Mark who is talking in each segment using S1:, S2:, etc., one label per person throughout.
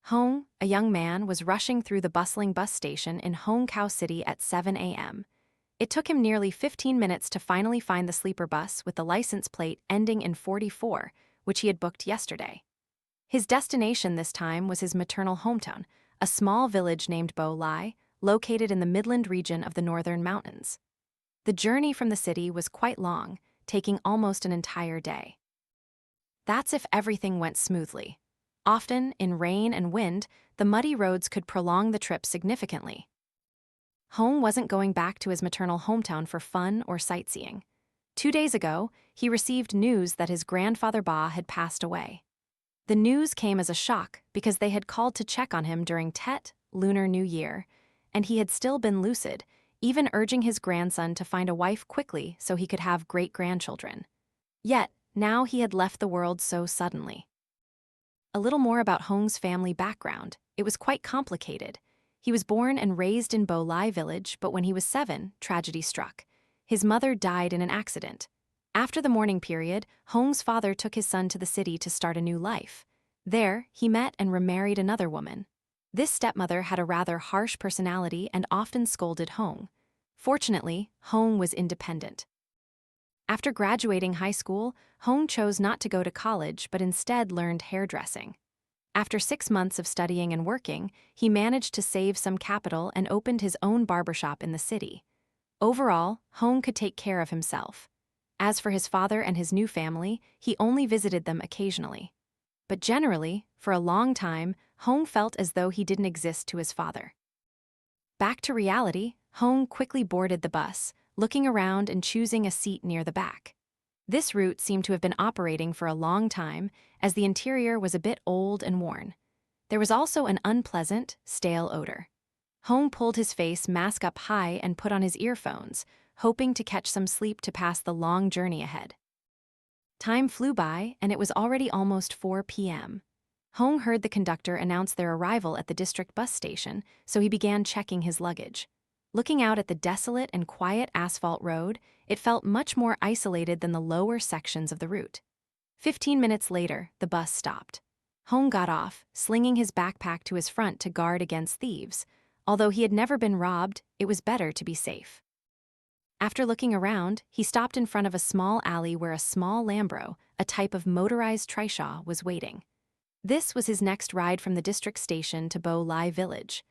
S1: Hoang, a young man, was rushing through the bustling bus station in Hoang City at 7 a.m. It took him nearly 15 minutes to finally find the sleeper bus with the license plate ending in 44, which he had booked yesterday. His destination this time was his maternal hometown, a small village named Bo Lai, located in the Midland region of the Northern Mountains. The journey from the city was quite long, taking almost an entire day. That's if everything went smoothly. Often, in rain and wind, the muddy roads could prolong the trip significantly. Hoang wasn't going back to his maternal hometown for fun or sightseeing. 2 days ago, he received news that his grandfather Ba had passed away. The news came as a shock because they had called to check on him during Tet, Lunar New Year, and he had still been lucid, even urging his grandson to find a wife quickly so he could have great-grandchildren. Yet, now he had left the world so suddenly. A little more about Hoang's family background. It was quite complicated. He was born and raised in Bo Lai village, but when he was 7, tragedy struck. His mother died in an accident. After the mourning period, Hoang's father took his son to the city to start a new life. There, he met and remarried another woman. This stepmother had a rather harsh personality and often scolded Hoang. Fortunately, Hoang was independent. After graduating high school, Hoang chose not to go to college but instead learned hairdressing. After 6 months of studying and working, he managed to save some capital and opened his own barbershop in the city. Overall, Hoang could take care of himself. As for his father and his new family, he only visited them occasionally. But generally, for a long time, Hoang felt as though he didn't exist to his father. Back to reality, Hoang quickly boarded the bus, looking around and choosing a seat near the back. This route seemed to have been operating for a long time, as the interior was a bit old and worn. There was also an unpleasant, stale odor. Hoang pulled his face mask up high and put on his earphones, hoping to catch some sleep to pass the long journey ahead. Time flew by, and it was already almost 4 p.m. Hoang heard the conductor announce their arrival at the district bus station, so he began checking his luggage. Looking out at the desolate and quiet asphalt road, it felt much more isolated than the lower sections of the route. 15 minutes later, the bus stopped. Hoang got off, slinging his backpack to his front to guard against thieves. Although he had never been robbed, it was better to be safe. After looking around, he stopped in front of a small alley where a small Lambro, a type of motorized trishaw, was waiting. This was his next ride from the district station to Bo Lai village.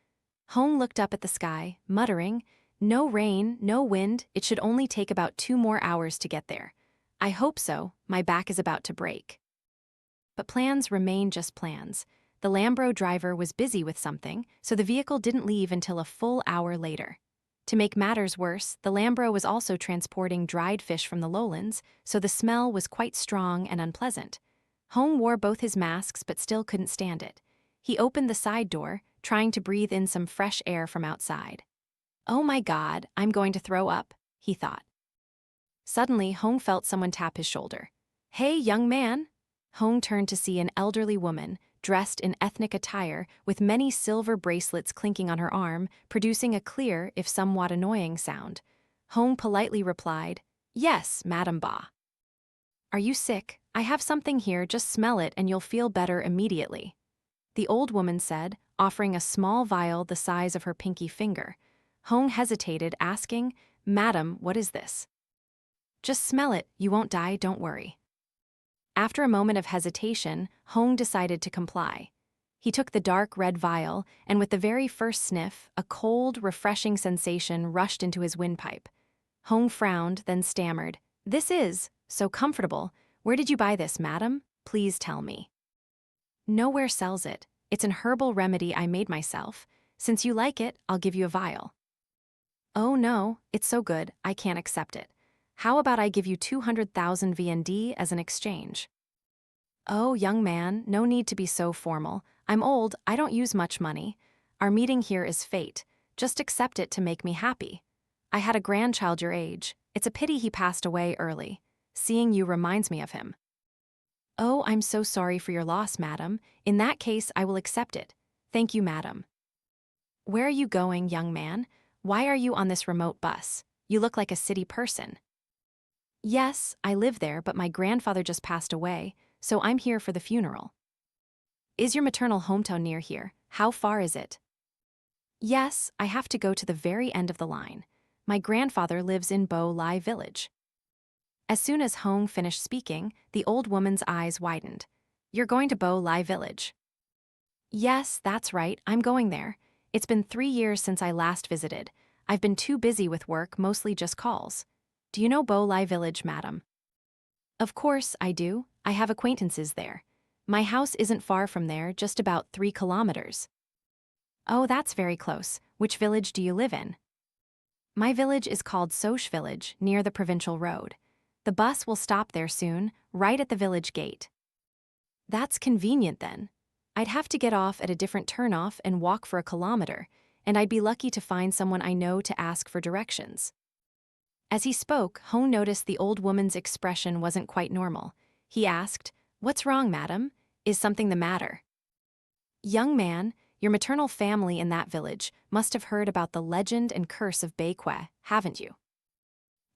S1: Hoang looked up at the sky, muttering, "No rain, no wind, it should only take about 2 more hours to get there. I hope so, my back is about to break." But plans remain just plans. The Lambro driver was busy with something, so the vehicle didn't leave until a full hour later. To make matters worse, the Lambro was also transporting dried fish from the lowlands, so the smell was quite strong and unpleasant. Hoang wore both his masks but still couldn't stand it. He opened the side door, trying to breathe in some fresh air from outside. "Oh my God, I'm going to throw up," he thought. Suddenly, Hoang felt someone tap his shoulder. "Hey, young man!" Hoang turned to see an elderly woman, dressed in ethnic attire, with many silver bracelets clinking on her arm, producing a clear, if somewhat annoying, sound. Hoang politely replied, "Yes, Madam Ba." "Are you sick? I have something here, just smell it and you'll feel better immediately," the old woman said, offering a small vial the size of her pinky finger. Hoang hesitated, asking, "Madam, what is this?" "Just smell it, you won't die, don't worry." After a moment of hesitation, Hoang decided to comply. He took the dark red vial, and with the very first sniff, a cold, refreshing sensation rushed into his windpipe. Hoang frowned, then stammered, "This is so comfortable. Where did you buy this, madam? Please tell me." "Nowhere sells it. It's an herbal remedy I made myself. Since you like it, I'll give you a vial." "Oh no, it's so good, I can't accept it. How about I give you 200,000 VND as an exchange?" "Oh, young man, no need to be so formal. I'm old, I don't use much money. Our meeting here is fate. Just accept it to make me happy. I had a grandchild your age. It's a pity he passed away early. Seeing you reminds me of him." "Oh, I'm so sorry for your loss, madam. In that case, I will accept it. Thank you, madam." "Where are you going, young man? Why are you on this remote bus? You look like a city person." "Yes, I live there, but my grandfather just passed away, so I'm here for the funeral." Is your maternal hometown near here? How far is it? Yes, I have to go to the very end of the line. My grandfather lives in Bo Lai village. As soon as Hoang finished speaking, the old woman's eyes widened. You're going to Bo Lai village? Yes, that's right, I'm going there. It's been 3 years since I last visited. I've been too busy with work, mostly just calls. Do you know Bo Lai village, madam? Of course, I do. I have acquaintances there. My house isn't far from there, just about 3 kilometers. Oh, that's very close. Which village do you live in? My village is called Soch village, near the provincial road. The bus will stop there soon, right at the village gate. That's convenient then. I'd have to get off at a different turnoff and walk for a kilometer, and I'd be lucky to find someone I know to ask for directions. As he spoke, Hoang noticed the old woman's expression wasn't quite normal. He asked, "What's wrong, madam? Is something the matter?" Young man, your maternal family in that village must have heard about the legend and curse of Beikwe, haven't you?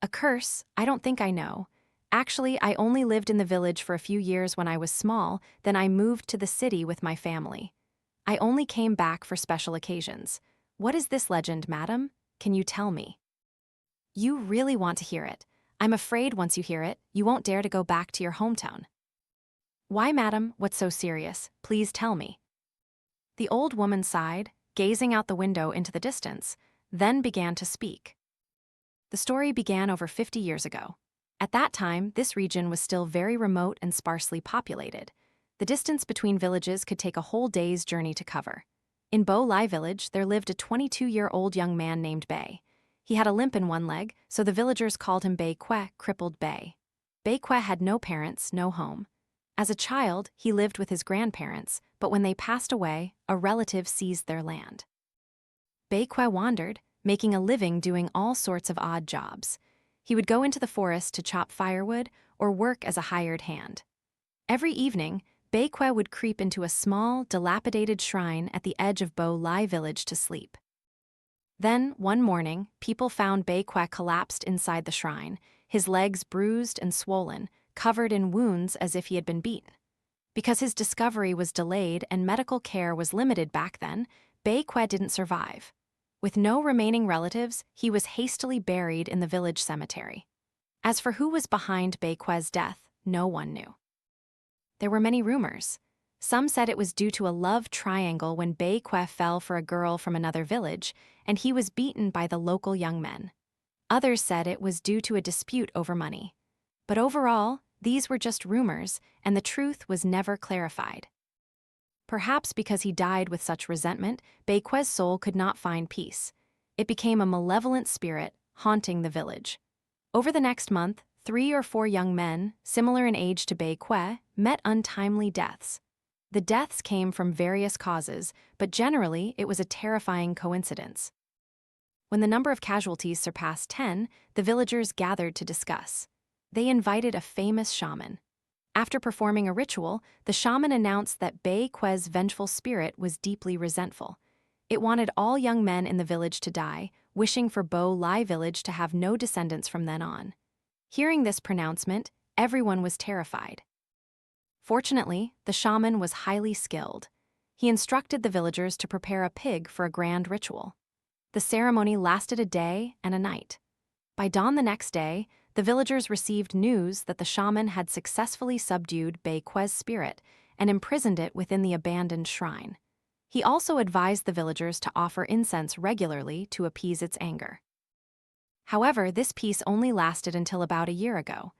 S1: A curse? I don't think I know. Actually, I only lived in the village for a few years when I was small, then I moved to the city with my family. I only came back for special occasions. What is this legend, madam? Can you tell me? You really want to hear it. I'm afraid once you hear it, you won't dare to go back to your hometown. Why, madam, what's so serious? Please tell me. The old woman sighed, gazing out the window into the distance, then began to speak. The story began over 50 years ago. At that time, this region was still very remote and sparsely populated. The distance between villages could take a whole day's journey to cover. In Bo Lai village, there lived a 22-year-old young man named Bei. He had a limp in one leg, so the villagers called him Bei Kwe, crippled Bei. Bei Kwe had no parents, no home. As a child, he lived with his grandparents, but when they passed away, a relative seized their land. Bei Kwe wandered, making a living doing all sorts of odd jobs. He would go into the forest to chop firewood or work as a hired hand. Every evening, Bei Kwe would creep into a small, dilapidated shrine at the edge of Bo Lai village to sleep. Then, one morning, people found Bei Kwe collapsed inside the shrine, his legs bruised and swollen, covered in wounds as if he had been beaten. Because his discovery was delayed and medical care was limited back then, Bei Kwe didn't survive. With no remaining relatives, he was hastily buried in the village cemetery. As for who was behind Bei Kwe's death, no one knew. There were many rumors. Some said it was due to a love triangle when Bei Kwe fell for a girl from another village, and he was beaten by the local young men. Others said it was due to a dispute over money. But overall, these were just rumors, and the truth was never clarified. Perhaps because he died with such resentment, Bei Kwe's soul could not find peace. It became a malevolent spirit, haunting the village. Over the next month, 3 or 4 young men, similar in age to Bei Kwe, met untimely deaths. The deaths came from various causes, but generally it was a terrifying coincidence. When the number of casualties surpassed 10, the villagers gathered to discuss. They invited a famous shaman. After performing a ritual, the shaman announced that Bei Kwe's vengeful spirit was deeply resentful. It wanted all young men in the village to die, wishing for Bo Lai village to have no descendants from then on. Hearing this pronouncement, everyone was terrified. Fortunately, the shaman was highly skilled. He instructed the villagers to prepare a pig for a grand ritual. The ceremony lasted a day and a night. By dawn the next day, the villagers received news that the shaman had successfully subdued Bei Kwe's spirit and imprisoned it within the abandoned shrine. He also advised the villagers to offer incense regularly to appease its anger. However, this peace only lasted until about a year ago.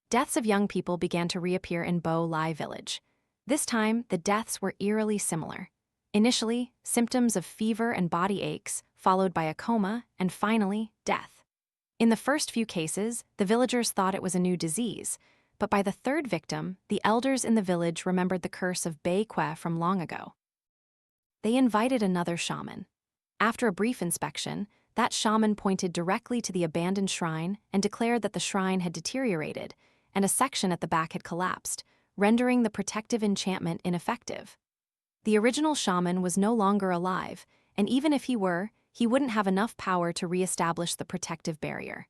S1: Deaths of young people began to reappear in Bo Lai village. This time, the deaths were eerily similar. Initially, symptoms of fever and body aches, followed by a coma, and finally, death. In the first few cases, the villagers thought it was a new disease, but by the third victim, the elders in the village remembered the curse of Bei Kwe from long ago. They invited another shaman. After a brief inspection, that shaman pointed directly to the abandoned shrine and declared that the shrine had deteriorated, and a section at the back had collapsed, rendering the protective enchantment ineffective. The original shaman was no longer alive, and even if he were, he wouldn't have enough power to re-establish the protective barrier.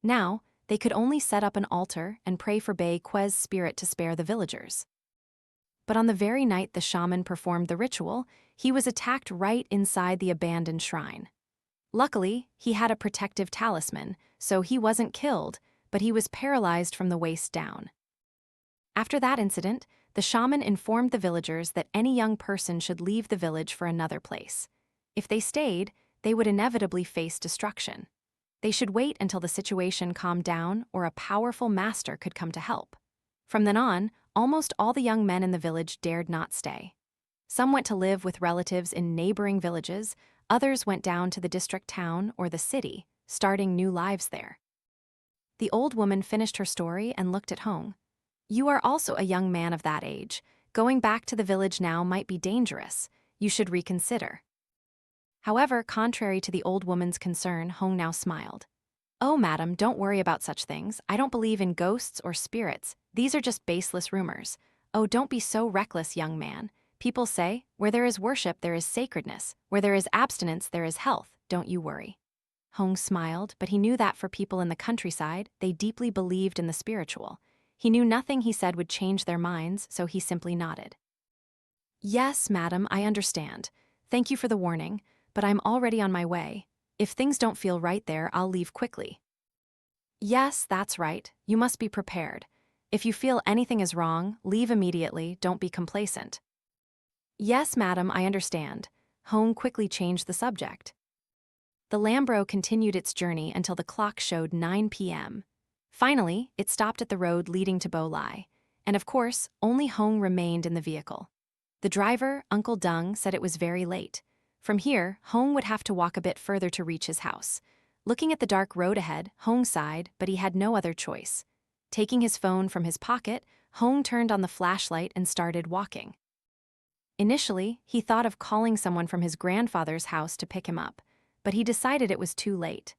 S1: Now, they could only set up an altar and pray for Bei Kwe's spirit to spare the villagers. But on the very night the shaman performed the ritual, he was attacked right inside the abandoned shrine. Luckily, he had a protective talisman, so he wasn't killed, but he was paralyzed from the waist down. After that incident, the shaman informed the villagers that any young person should leave the village for another place. If they stayed, they would inevitably face destruction. They should wait until the situation calmed down or a powerful master could come to help. From then on, almost all the young men in the village dared not stay. Some went to live with relatives in neighboring villages, others went down to the district town or the city, starting new lives there. The old woman finished her story and looked at Hoang. You are also a young man of that age. Going back to the village now might be dangerous. You should reconsider. However, contrary to the old woman's concern, Hoang now smiled. Oh, madam, don't worry about such things. I don't believe in ghosts or spirits. These are just baseless rumors. Oh, don't be so reckless, young man. People say, where there is worship, there is sacredness. Where there is abstinence, there is health. Don't you worry. Hoang smiled, but he knew that for people in the countryside, they deeply believed in the spiritual. He knew nothing he said would change their minds, so he simply nodded. Yes, madam, I understand. Thank you for the warning, but I'm already on my way. If things don't feel right there, I'll leave quickly. Yes, that's right. You must be prepared. If you feel anything is wrong, leave immediately, don't be complacent. Yes, madam, I understand. Hoang quickly changed the subject. The Lambro continued its journey until the clock showed 9 p.m. Finally, it stopped at the road leading to Bo Lai, and of course, only Hoang remained in the vehicle. The driver, Uncle Dung, said it was very late. From here, Hoang would have to walk a bit further to reach his house. Looking at the dark road ahead, Hoang sighed, but he had no other choice. Taking his phone from his pocket, Hoang turned on the flashlight and started walking. Initially, he thought of calling someone from his grandfather's house to pick him up, but he decided it was too late.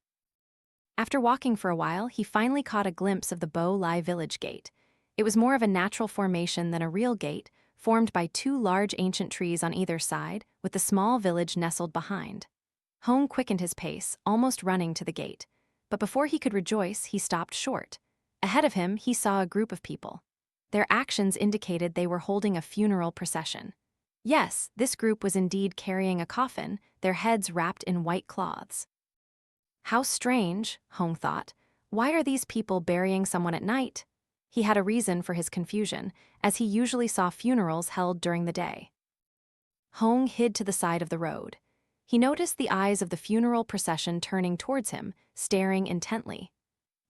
S1: After walking for a while, he finally caught a glimpse of the Bo Lai village gate. It was more of a natural formation than a real gate, formed by two large ancient trees on either side, with the small village nestled behind. Hoang quickened his pace, almost running to the gate. But before he could rejoice, he stopped short. Ahead of him, he saw a group of people. Their actions indicated they were holding a funeral procession. Yes, this group was indeed carrying a coffin, their heads wrapped in white cloths. How strange, Hoang thought. Why are these people burying someone at night? He had a reason for his confusion, as he usually saw funerals held during the day. Hoang hid to the side of the road. He noticed the eyes of the funeral procession turning towards him, staring intently.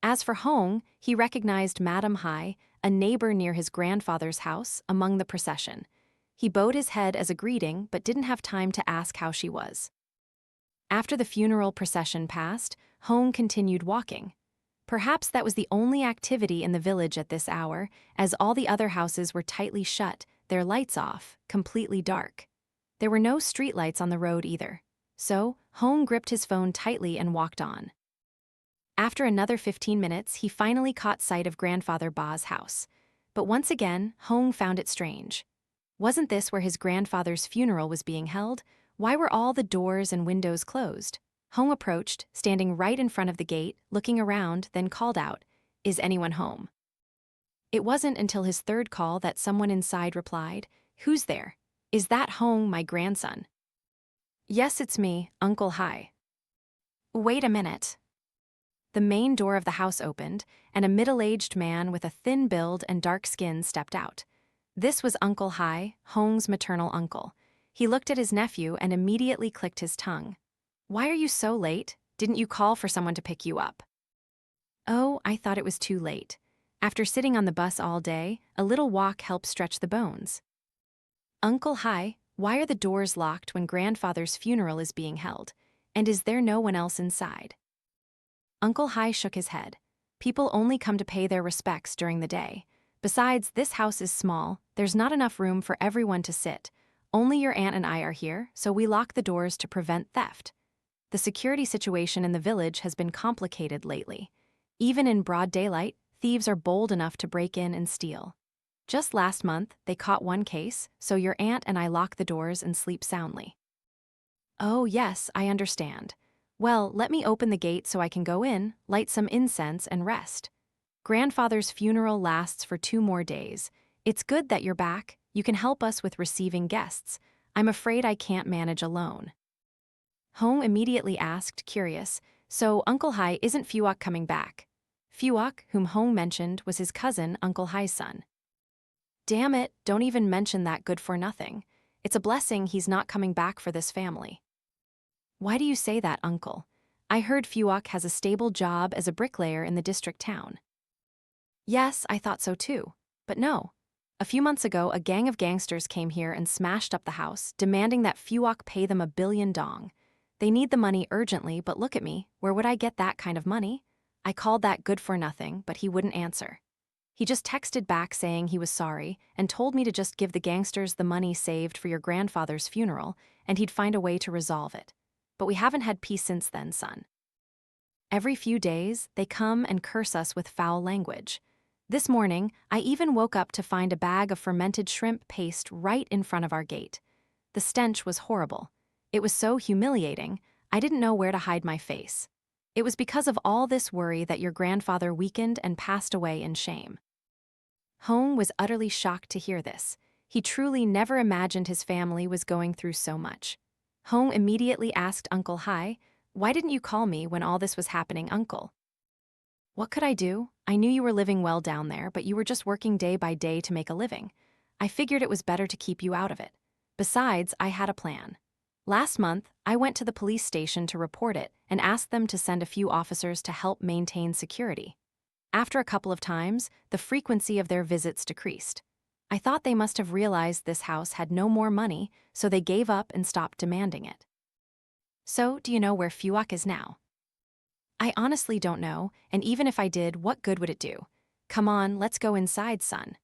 S1: As for Hoang, he recognized Madame Hai, a neighbor near his grandfather's house, among the procession. He bowed his head as a greeting but didn't have time to ask how she was. After the funeral procession passed, Hoang continued walking. Perhaps that was the only activity in the village at this hour, as all the other houses were tightly shut, their lights off, completely dark. There were no streetlights on the road either. So, Hoang gripped his phone tightly and walked on. After another 15 minutes, he finally caught sight of Grandfather Ba's house. But once again, Hoang found it strange. Wasn't this where his grandfather's funeral was being held? Why were all the doors and windows closed? Hoang approached, standing right in front of the gate, looking around, then called out, "Is anyone home?" It wasn't until his third call that someone inside replied, "Who's there? Is that Hoang, my grandson?" "Yes, it's me, Uncle Hai." "Wait a minute." The main door of the house opened, and a middle-aged man with a thin build and dark skin stepped out. This was Uncle Hai, Hoang's maternal uncle. He looked at his nephew and immediately clicked his tongue. "Why are you so late? Didn't you call for someone to pick you up?" "Oh, I thought it was too late. After sitting on the bus all day, a little walk helps stretch the bones." "Uncle Hai, why are the doors locked when grandfather's funeral is being held? And is there no one else inside?" Uncle Hai shook his head. "People only come to pay their respects during the day. Besides, this house is small, there's not enough room for everyone to sit. Only your aunt and I are here, so we lock the doors to prevent theft. The security situation in the village has been complicated lately. Even in broad daylight, thieves are bold enough to break in and steal. Just last month, they caught one case, so your aunt and I lock the doors and sleep soundly." "Oh, yes, I understand. Well, let me open the gate so I can go in, light some incense, and rest. Grandfather's funeral lasts for 2 more days. It's good that you're back. You can help us with receiving guests. I'm afraid I can't manage alone." Hoang immediately asked, curious, "So Uncle Hai isn't Phuoc coming back?" Phuoc, whom Hoang mentioned, was his cousin, Uncle Hai's son. "Damn it, don't even mention that good-for-nothing. It's a blessing he's not coming back for this family." "Why do you say that, Uncle? I heard Phuoc has a stable job as a bricklayer in the district town." "Yes, I thought so too. But no. A few months ago, a gang of gangsters came here and smashed up the house, demanding that Phuoc pay them 1 billion dong. They need the money urgently, but look at me, where would I get that kind of money? I called that good for nothing, but he wouldn't answer. He just texted back saying he was sorry and told me to just give the gangsters the money saved for your grandfather's funeral, and he'd find a way to resolve it. But we haven't had peace since then, son. Every few days, they come and curse us with foul language. This morning, I even woke up to find a bag of fermented shrimp paste right in front of our gate. The stench was horrible. It was so humiliating, I didn't know where to hide my face. It was because of all this worry that your grandfather weakened and passed away in shame." Hoang was utterly shocked to hear this. He truly never imagined his family was going through so much. Hoang immediately asked Uncle Hai, "Why didn't you call me when all this was happening, Uncle?" "What could I do? I knew you were living well down there, but you were just working day by day to make a living. I figured it was better to keep you out of it. Besides, I had a plan. Last month, I went to the police station to report it and asked them to send a few officers to help maintain security. After a couple of times, the frequency of their visits decreased. I thought they must have realized this house had no more money, so they gave up and stopped demanding it." "So, do you know where Phuoc is now?" "I honestly don't know, and even if I did, what good would it do? Come on, let's go inside, son."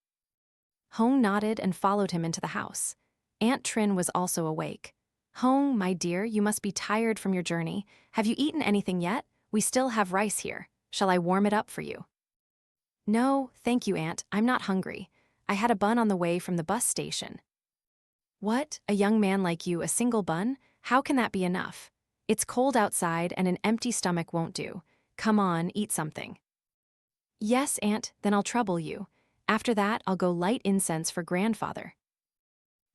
S1: Hoang nodded and followed him into the house. Aunt Trin was also awake. "Hoang, my dear, you must be tired from your journey. Have you eaten anything yet? We still have rice here. Shall I warm it up for you?" "No, thank you, Aunt. I'm not hungry. I had a bun on the way from the bus station." "What? A young man like you, a single bun? How can that be enough? It's cold outside and an empty stomach won't do. Come on, eat something." "Yes, Aunt, then I'll trouble you. After that, I'll go light incense for grandfather."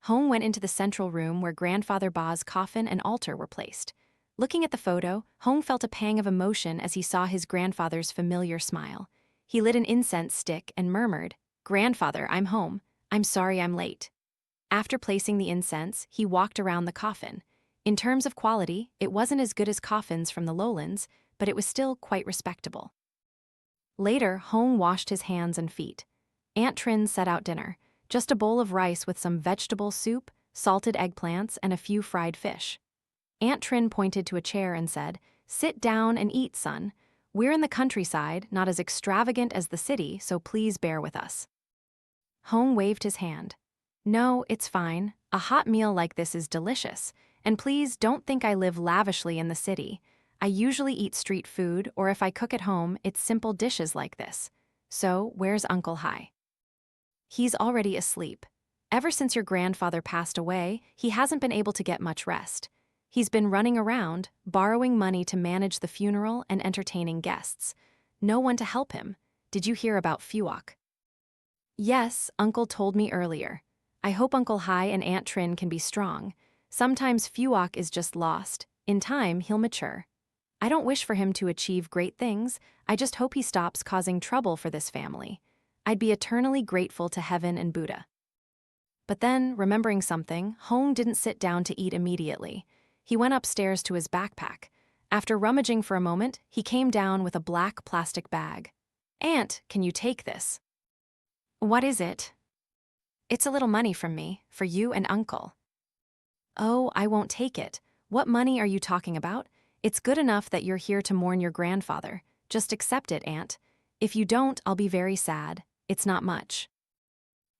S1: Hoang went into the central room where Grandfather Ba's coffin and altar were placed. Looking at the photo, Hoang felt a pang of emotion as he saw his grandfather's familiar smile. He lit an incense stick and murmured, "Grandfather, I'm home. I'm sorry I'm late." After placing the incense, he walked around the coffin. In terms of quality, it wasn't as good as coffins from the lowlands, but it was still quite respectable. Later, Hoang washed his hands and feet. Aunt Trin set out dinner. Just a bowl of rice with some vegetable soup, salted eggplants, and a few fried fish. Aunt Trin pointed to a chair and said, "Sit down and eat, son. We're in the countryside, not as extravagant as the city, so please bear with us." Hoang waved his hand. "No, it's fine. A hot meal like this is delicious. And please don't think I live lavishly in the city. I usually eat street food, or if I cook at home, it's simple dishes like this. So, where's Uncle Hai?" "He's already asleep. Ever since your grandfather passed away, he hasn't been able to get much rest. He's been running around, borrowing money to manage the funeral and entertaining guests. No one to help him. Did you hear about Phuoc?" "Yes, Uncle told me earlier. I hope Uncle Hai and Aunt Trin can be strong. Sometimes Phuoc is just lost. In time, he'll mature. I don't wish for him to achieve great things. I just hope he stops causing trouble for this family. I'd be eternally grateful to heaven and Buddha." But then, remembering something, Hoang didn't sit down to eat immediately. He went upstairs to his backpack. After rummaging for a moment, he came down with a black plastic bag. "Aunt, can you take this?" "What is it?" "It's a little money from me, for you and Uncle." "Oh, I won't take it. What money are you talking about? It's good enough that you're here to mourn your grandfather. Just accept it, Aunt. If you don't, I'll be very sad. It's not much."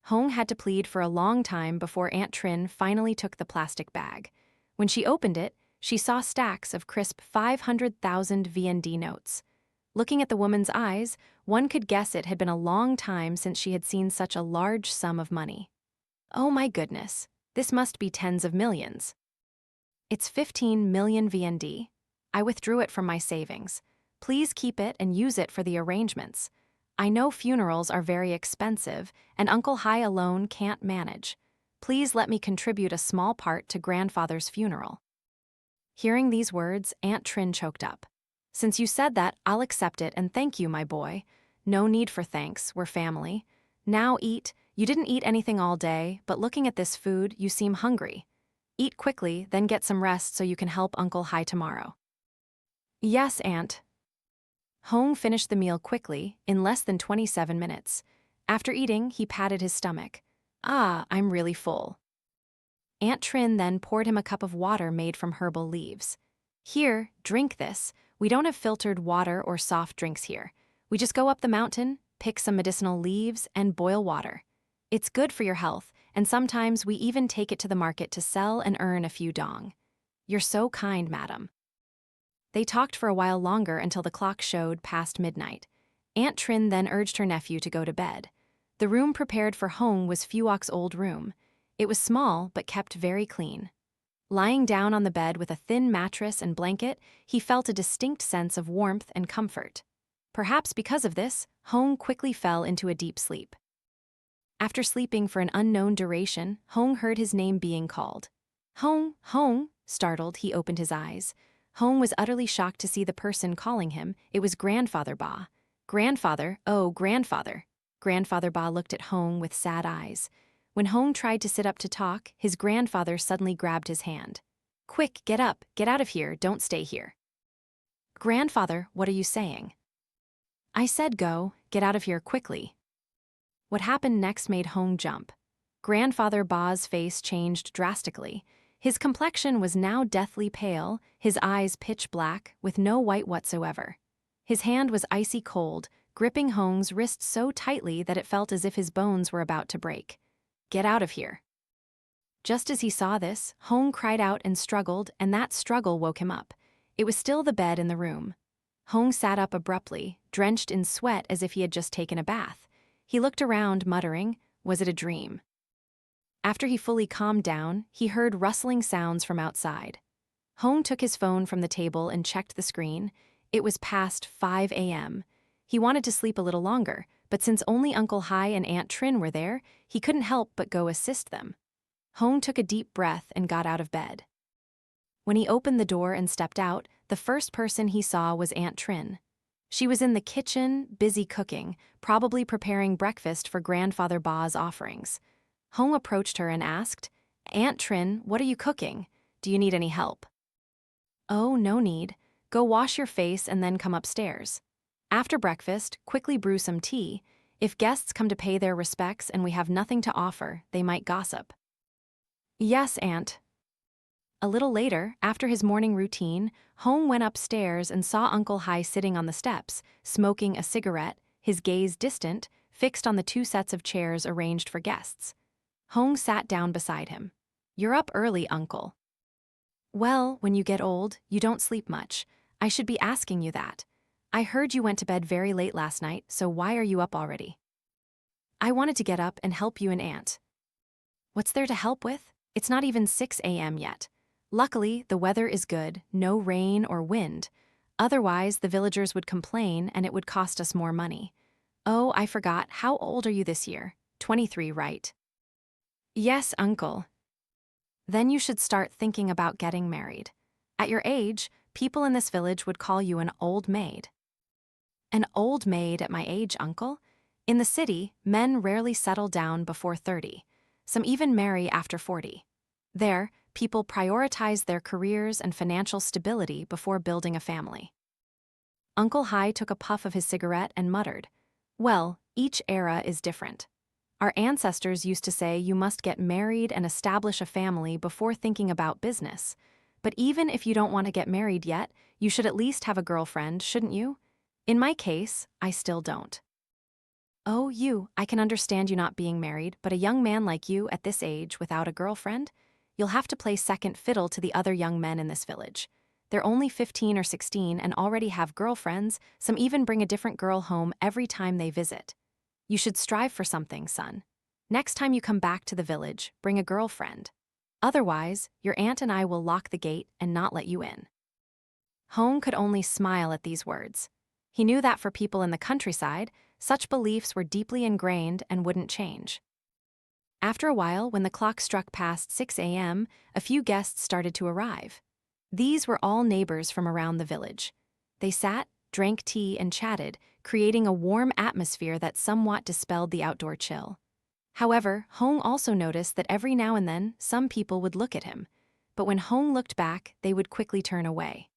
S1: Hoang had to plead for a long time before Aunt Trin finally took the plastic bag. When she opened it, she saw stacks of crisp 500,000 VND notes. Looking at the woman's eyes, one could guess it had been a long time since she had seen such a large sum of money. "Oh my goodness, this must be tens of millions." "It's 15 million VND. I withdrew it from my savings. Please keep it and use it for the arrangements. I know funerals are very expensive, and Uncle Hai alone can't manage. Please let me contribute a small part to grandfather's funeral. Hearing these words, Aunt Trin choked up. Since you said that, I'll accept it and thank you, my boy. No need for thanks, we're family. Now eat. You didn't eat anything all day, but looking at this food, you seem hungry. Eat quickly, then get some rest so you can help Uncle Hai tomorrow. Yes, Aunt. Hoang finished the meal quickly, in less than 27 minutes. After eating, he patted his stomach. Ah, I'm really full. Aunt Trin then poured him a cup of water made from herbal leaves. Here, drink this. We don't have filtered water or soft drinks here. We just go up the mountain, pick some medicinal leaves, and boil water. It's good for your health, and sometimes we even take it to the market to sell and earn a few dong. You're so kind, madam. They talked for a while longer until the clock showed past midnight. Aunt Trin then urged her nephew to go to bed. The room prepared for Hoang was Phuoc's old room. It was small, but kept very clean. Lying down on the bed with a thin mattress and blanket, he felt a distinct sense of warmth and comfort. Perhaps because of this, Hoang quickly fell into a deep sleep. After sleeping for an unknown duration, Hoang heard his name being called. Hoang, Hoang! Startled, he opened his eyes. Hoang was utterly shocked to see the person calling him. It was Grandfather Ba. Grandfather, oh, grandfather. Grandfather Ba looked at Hoang with sad eyes. When Hoang tried to sit up to talk, his grandfather suddenly grabbed his hand. Quick, get up, get out of here, don't stay here. Grandfather, what are you saying? I said go, get out of here quickly. What happened next made Hoang jump. Grandfather Ba's face changed drastically. His complexion was now deathly pale, his eyes pitch black, with no white whatsoever. His hand was icy cold, gripping Hoang's wrist so tightly that it felt as if his bones were about to break. Get out of here. Just as he saw this, Hoang cried out and struggled, and that struggle woke him up. It was still the bed in the room. Hoang sat up abruptly, drenched in sweat as if he had just taken a bath. He looked around, muttering, was it a dream? After he fully calmed down, he heard rustling sounds from outside. Hoang took his phone from the table and checked the screen. It was past 5 a.m. He wanted to sleep a little longer, but since only Uncle Hai and Aunt Trin were there, he couldn't help but go assist them. Hoang took a deep breath and got out of bed. When he opened the door and stepped out, the first person he saw was Aunt Trin. She was in the kitchen, busy cooking, probably preparing breakfast for Grandfather Ba's offerings. Hoang approached her and asked, Aunt Trin, what are you cooking? Do you need any help? Oh, no need. Go wash your face and then come upstairs. After breakfast, quickly brew some tea. If guests come to pay their respects and we have nothing to offer, they might gossip. Yes, Aunt. A little later, after his morning routine, Hoang went upstairs and saw Uncle Hai sitting on the steps, smoking a cigarette, his gaze distant, fixed on the two sets of chairs arranged for guests. Hoang sat down beside him. You're up early, Uncle. Well, when you get old, you don't sleep much. I should be asking you that. I heard you went to bed very late last night, so why are you up already? I wanted to get up and help you and Aunt. What's there to help with? It's not even 6 a.m. yet. Luckily, the weather is good, no rain or wind. Otherwise, the villagers would complain and it would cost us more money. Oh, I forgot, how old are you this year? 23, right? Yes, Uncle. Then you should start thinking about getting married. At your age, people in this village would call you an old maid. An old maid at my age, Uncle? In the city, men rarely settle down before 30. Some even marry after 40. There, people prioritize their careers and financial stability before building a family. Uncle Hai took a puff of his cigarette and muttered, well, each era is different. Our ancestors used to say you must get married and establish a family before thinking about business. But even if you don't want to get married yet, you should at least have a girlfriend, shouldn't you? In my case, I still don't. Oh, I can understand you not being married, but a young man like you at this age without a girlfriend? You'll have to play second fiddle to the other young men in this village. They're only 15 or 16 and already have girlfriends, some even bring a different girl home every time they visit. You should strive for something, son. Next time you come back to the village, bring a girlfriend. Otherwise, your aunt and I will lock the gate and not let you in. Hoang could only smile at these words. He knew that for people in the countryside, such beliefs were deeply ingrained and wouldn't change. After a while, when the clock struck past 6 a.m., a few guests started to arrive. These were all neighbors from around the village. They sat, drank tea, and chatted, creating a warm atmosphere that somewhat dispelled the outdoor chill. However, Hoang also noticed that every now and then, some people would look at him. But when Hoang looked back, they would quickly turn away.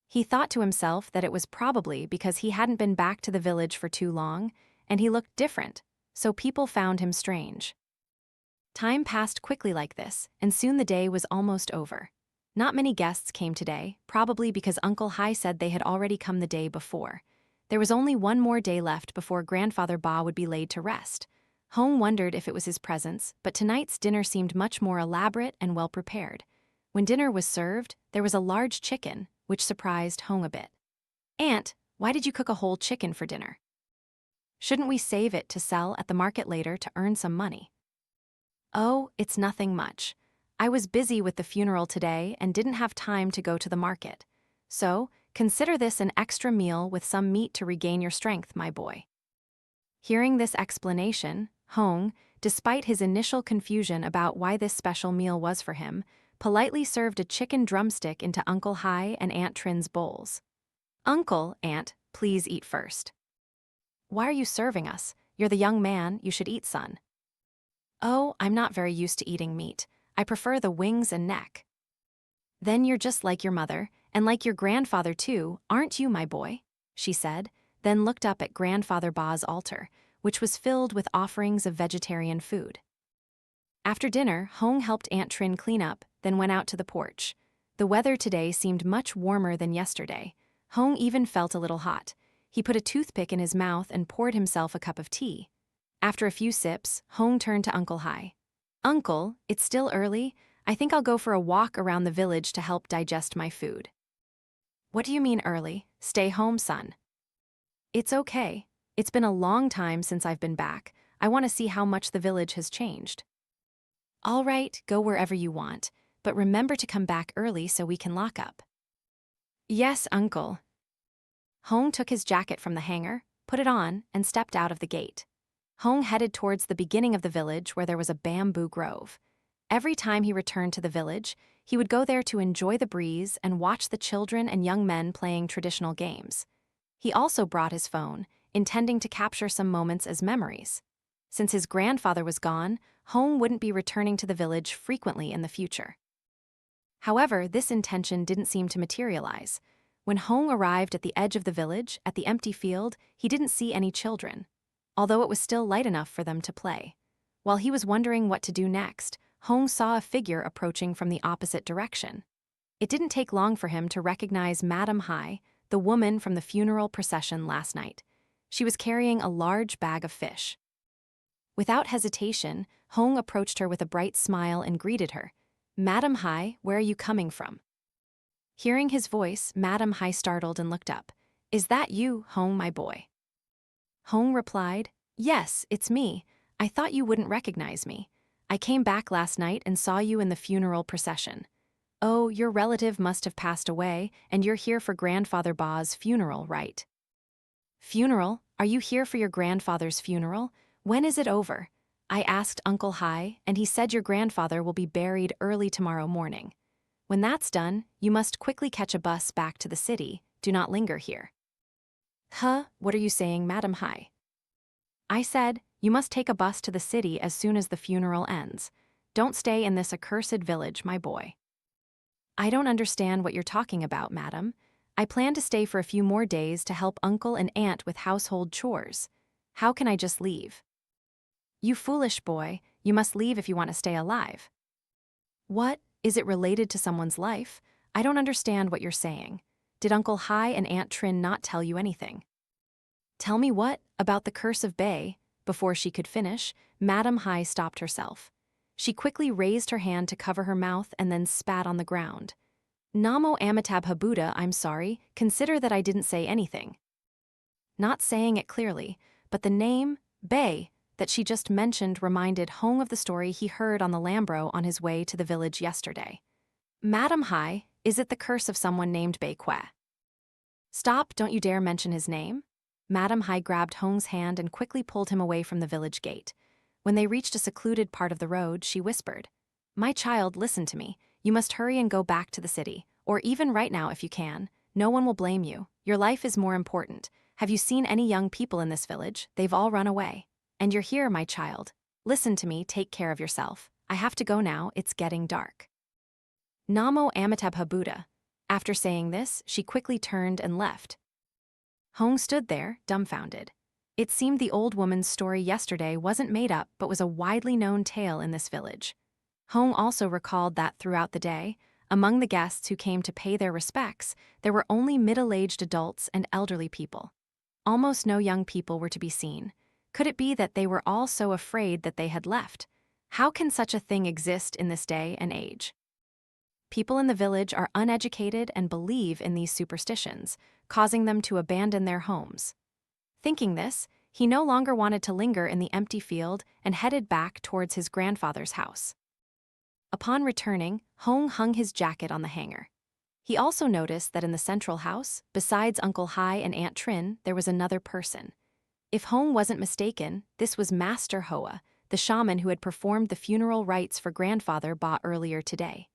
S1: He thought to himself that it was probably because he hadn't been back to the village for too long, and he looked different, so people found him strange. Time passed quickly like this, and soon the day was almost over. Not many guests came today, probably because Uncle Hai said they had already come the day before. There was only one more day left before Grandfather Ba would be laid to rest. Hoang wondered if it was his presence, but tonight's dinner seemed much more elaborate and well-prepared. When dinner was served, there was a large chicken, which surprised Hoang a bit. "Aunt, why did you cook a whole chicken for dinner? Shouldn't we save it to sell at the market later to earn some money?" "Oh, it's nothing much. I was busy with the funeral today and didn't have time to go to the market. So, consider this an extra meal with some meat to regain your strength, my boy." Hearing this explanation, Hoang, despite his initial confusion about why this special meal was for him, politely served a chicken drumstick into Uncle Hai and Aunt Trin's bowls. "Uncle, Aunt, please eat first." "Why are you serving us? You're the young man, you should eat, son." "Oh, I'm not very used to eating meat. I prefer the wings and neck." "Then you're just like your mother, and like your grandfather too, aren't you, my boy?" she said, then looked up at Grandfather Ba's altar, which was filled with offerings of vegetarian food. After dinner, Hoang helped Aunt Trin clean up, then went out to the porch. The weather today seemed much warmer than yesterday. Hoang even felt a little hot. He put a toothpick in his mouth and poured himself a cup of tea. After a few sips, Hoang turned to Uncle Hai. "Uncle, it's still early. I think I'll go for a walk around the village to help digest my food." "What do you mean early? Stay home, son." "It's okay. It's been a long time since I've been back. I want to see how much the village has changed." "All right, go wherever you want, but remember to come back early so we can lock up." "Yes, Uncle." Hoang took his jacket from the hanger, put it on, and stepped out of the gate. Hoang headed towards the beginning of the village where there was a bamboo grove. Every time he returned to the village, he would go there to enjoy the breeze and watch the children and young men playing traditional games. He also brought his phone, intending to capture some moments as memories. Since his grandfather was gone, Hoang wouldn't be returning to the village frequently in the future. However, this intention didn't seem to materialize. When Hoang arrived at the edge of the village, at the empty field, he didn't see any children, although it was still light enough for them to play. While he was wondering what to do next, Hoang saw a figure approaching from the opposite direction. It didn't take long for him to recognize Madame Hai, the woman from the funeral procession last night. She was carrying a large bag of fish. Without hesitation, Hoang approached her with a bright smile and greeted her. "Madame Hai, where are you coming from?" Hearing his voice, Madame Hai startled and looked up. "Is that you, Hoang, my boy?" Hoang replied, "Yes, it's me. I thought you wouldn't recognize me. I came back last night and saw you in the funeral procession." "Oh, your relative must have passed away, and you're here for Grandfather Ba's funeral, right?" "Funeral? Are you here for your grandfather's funeral? When is it over?" I asked Uncle Hai, and he said your grandfather will be buried early tomorrow morning. When that's done, you must quickly catch a bus back to the city. Do not linger here." "Huh? What are you saying, Madame Hai?" "I said, you must take a bus to the city as soon as the funeral ends. Don't stay in this accursed village, my boy." "I don't understand what you're talking about, madam. I plan to stay for a few more days to help uncle and aunt with household chores. How can I just leave?" "You foolish boy, you must leave if you want to stay alive." "What? Is it related to someone's life? I don't understand what you're saying. Did Uncle Hai and Aunt Trin not tell you anything?" "Tell me what? About the curse of Bay?" Before she could finish, Madame Hai stopped herself. She quickly raised her hand to cover her mouth and then spat on the ground. "Namo Amitabha Buddha, I'm sorry. Consider that I didn't say anything." Not saying it clearly, but the name, Bay, that she just mentioned reminded Hoang of the story he heard on the Lambro on his way to the village yesterday. "Madame Hai, is it the curse of someone named Bei Kwe?" "Stop, don't you dare mention his name." Madame Hai grabbed Hoang's hand and quickly pulled him away from the village gate. When they reached a secluded part of the road, she whispered, "My child, listen to me. You must hurry and go back to the city, or even right now if you can. No one will blame you. Your life is more important. Have you seen any young people in this village? They've all run away. And you're here, my child. Listen to me, take care of yourself. I have to go now, it's getting dark." Namo Amitabha Buddha. After saying this, she quickly turned and left. Hoang stood there, dumbfounded. It seemed the old woman's story yesterday wasn't made up but was a widely known tale in this village. Hoang also recalled that throughout the day, among the guests who came to pay their respects, there were only middle-aged adults and elderly people. Almost no young people were to be seen. Could it be that they were all so afraid that they had left? How can such a thing exist in this day and age? People in the village are uneducated and believe in these superstitions, causing them to abandon their homes. Thinking this, he no longer wanted to linger in the empty field and headed back towards his grandfather's house. Upon returning, Hoang hung his jacket on the hanger. He also noticed that in the central house, besides Uncle Hai and Aunt Trin, there was another person. If Hoang wasn't mistaken, this was Master Hoa, the shaman who had performed the funeral rites for grandfather Ba earlier today.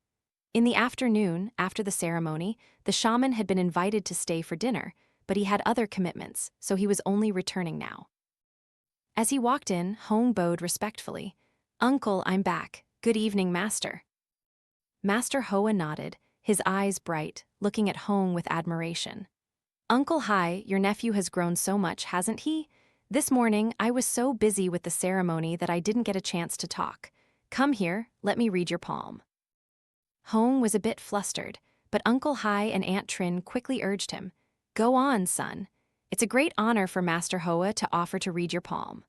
S1: In the afternoon, after the ceremony, the shaman had been invited to stay for dinner, but he had other commitments, so he was only returning now. As he walked in, Hoang bowed respectfully. "Uncle, I'm back. Good evening, Master." Master Hoa nodded, his eyes bright, looking at Hoang with admiration. "Uncle Hai, your nephew has grown so much, hasn't he? This morning, I was so busy with the ceremony that I didn't get a chance to talk. Come here, let me read your palm." Hoang was a bit flustered, but Uncle Hai and Aunt Trin quickly urged him, "Go on, son. It's a great honor for Master Hoa to offer to read your palm."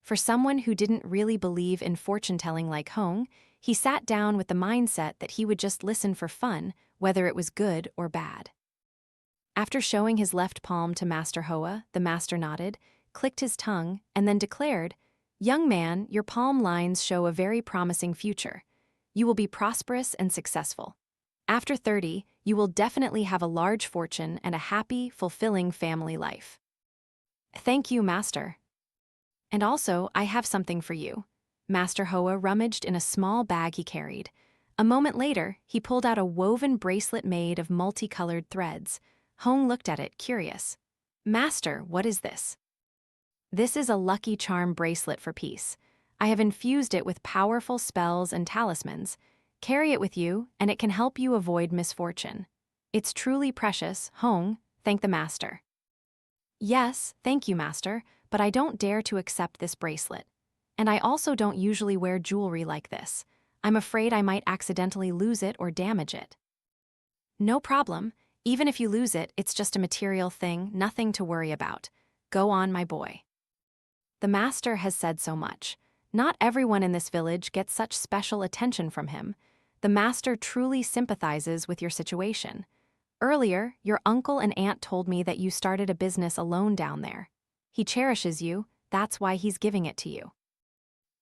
S1: For someone who didn't really believe in fortune-telling like Hoang, he sat down with the mindset that he would just listen for fun, whether it was good or bad. After showing his left palm to Master Hoa, the master nodded, clicked his tongue, and then declared, "Young man, your palm lines show a very promising future. You will be prosperous and successful. After 30, you will definitely have a large fortune and a happy, fulfilling family life." "Thank you, Master. And also, I have something for you." Master Hoa rummaged in a small bag he carried. A moment later, he pulled out a woven bracelet made of multicolored threads. Hoang looked at it, curious. "Master, what is this?" "This is a lucky charm bracelet for peace. I have infused it with powerful spells and talismans. Carry it with you, and it can help you avoid misfortune. It's truly precious, Hoang, thank the Master." "Yes, thank you, Master, but I don't dare to accept this bracelet. And I also don't usually wear jewelry like this. I'm afraid I might accidentally lose it or damage it." "No problem. Even if you lose it, it's just a material thing, nothing to worry about. Go on, my boy." The Master has said so much. Not everyone in this village gets such special attention from him. The Master truly sympathizes with your situation. Earlier, your uncle and aunt told me that you started a business alone down there. He cherishes you, that's why he's giving it to you."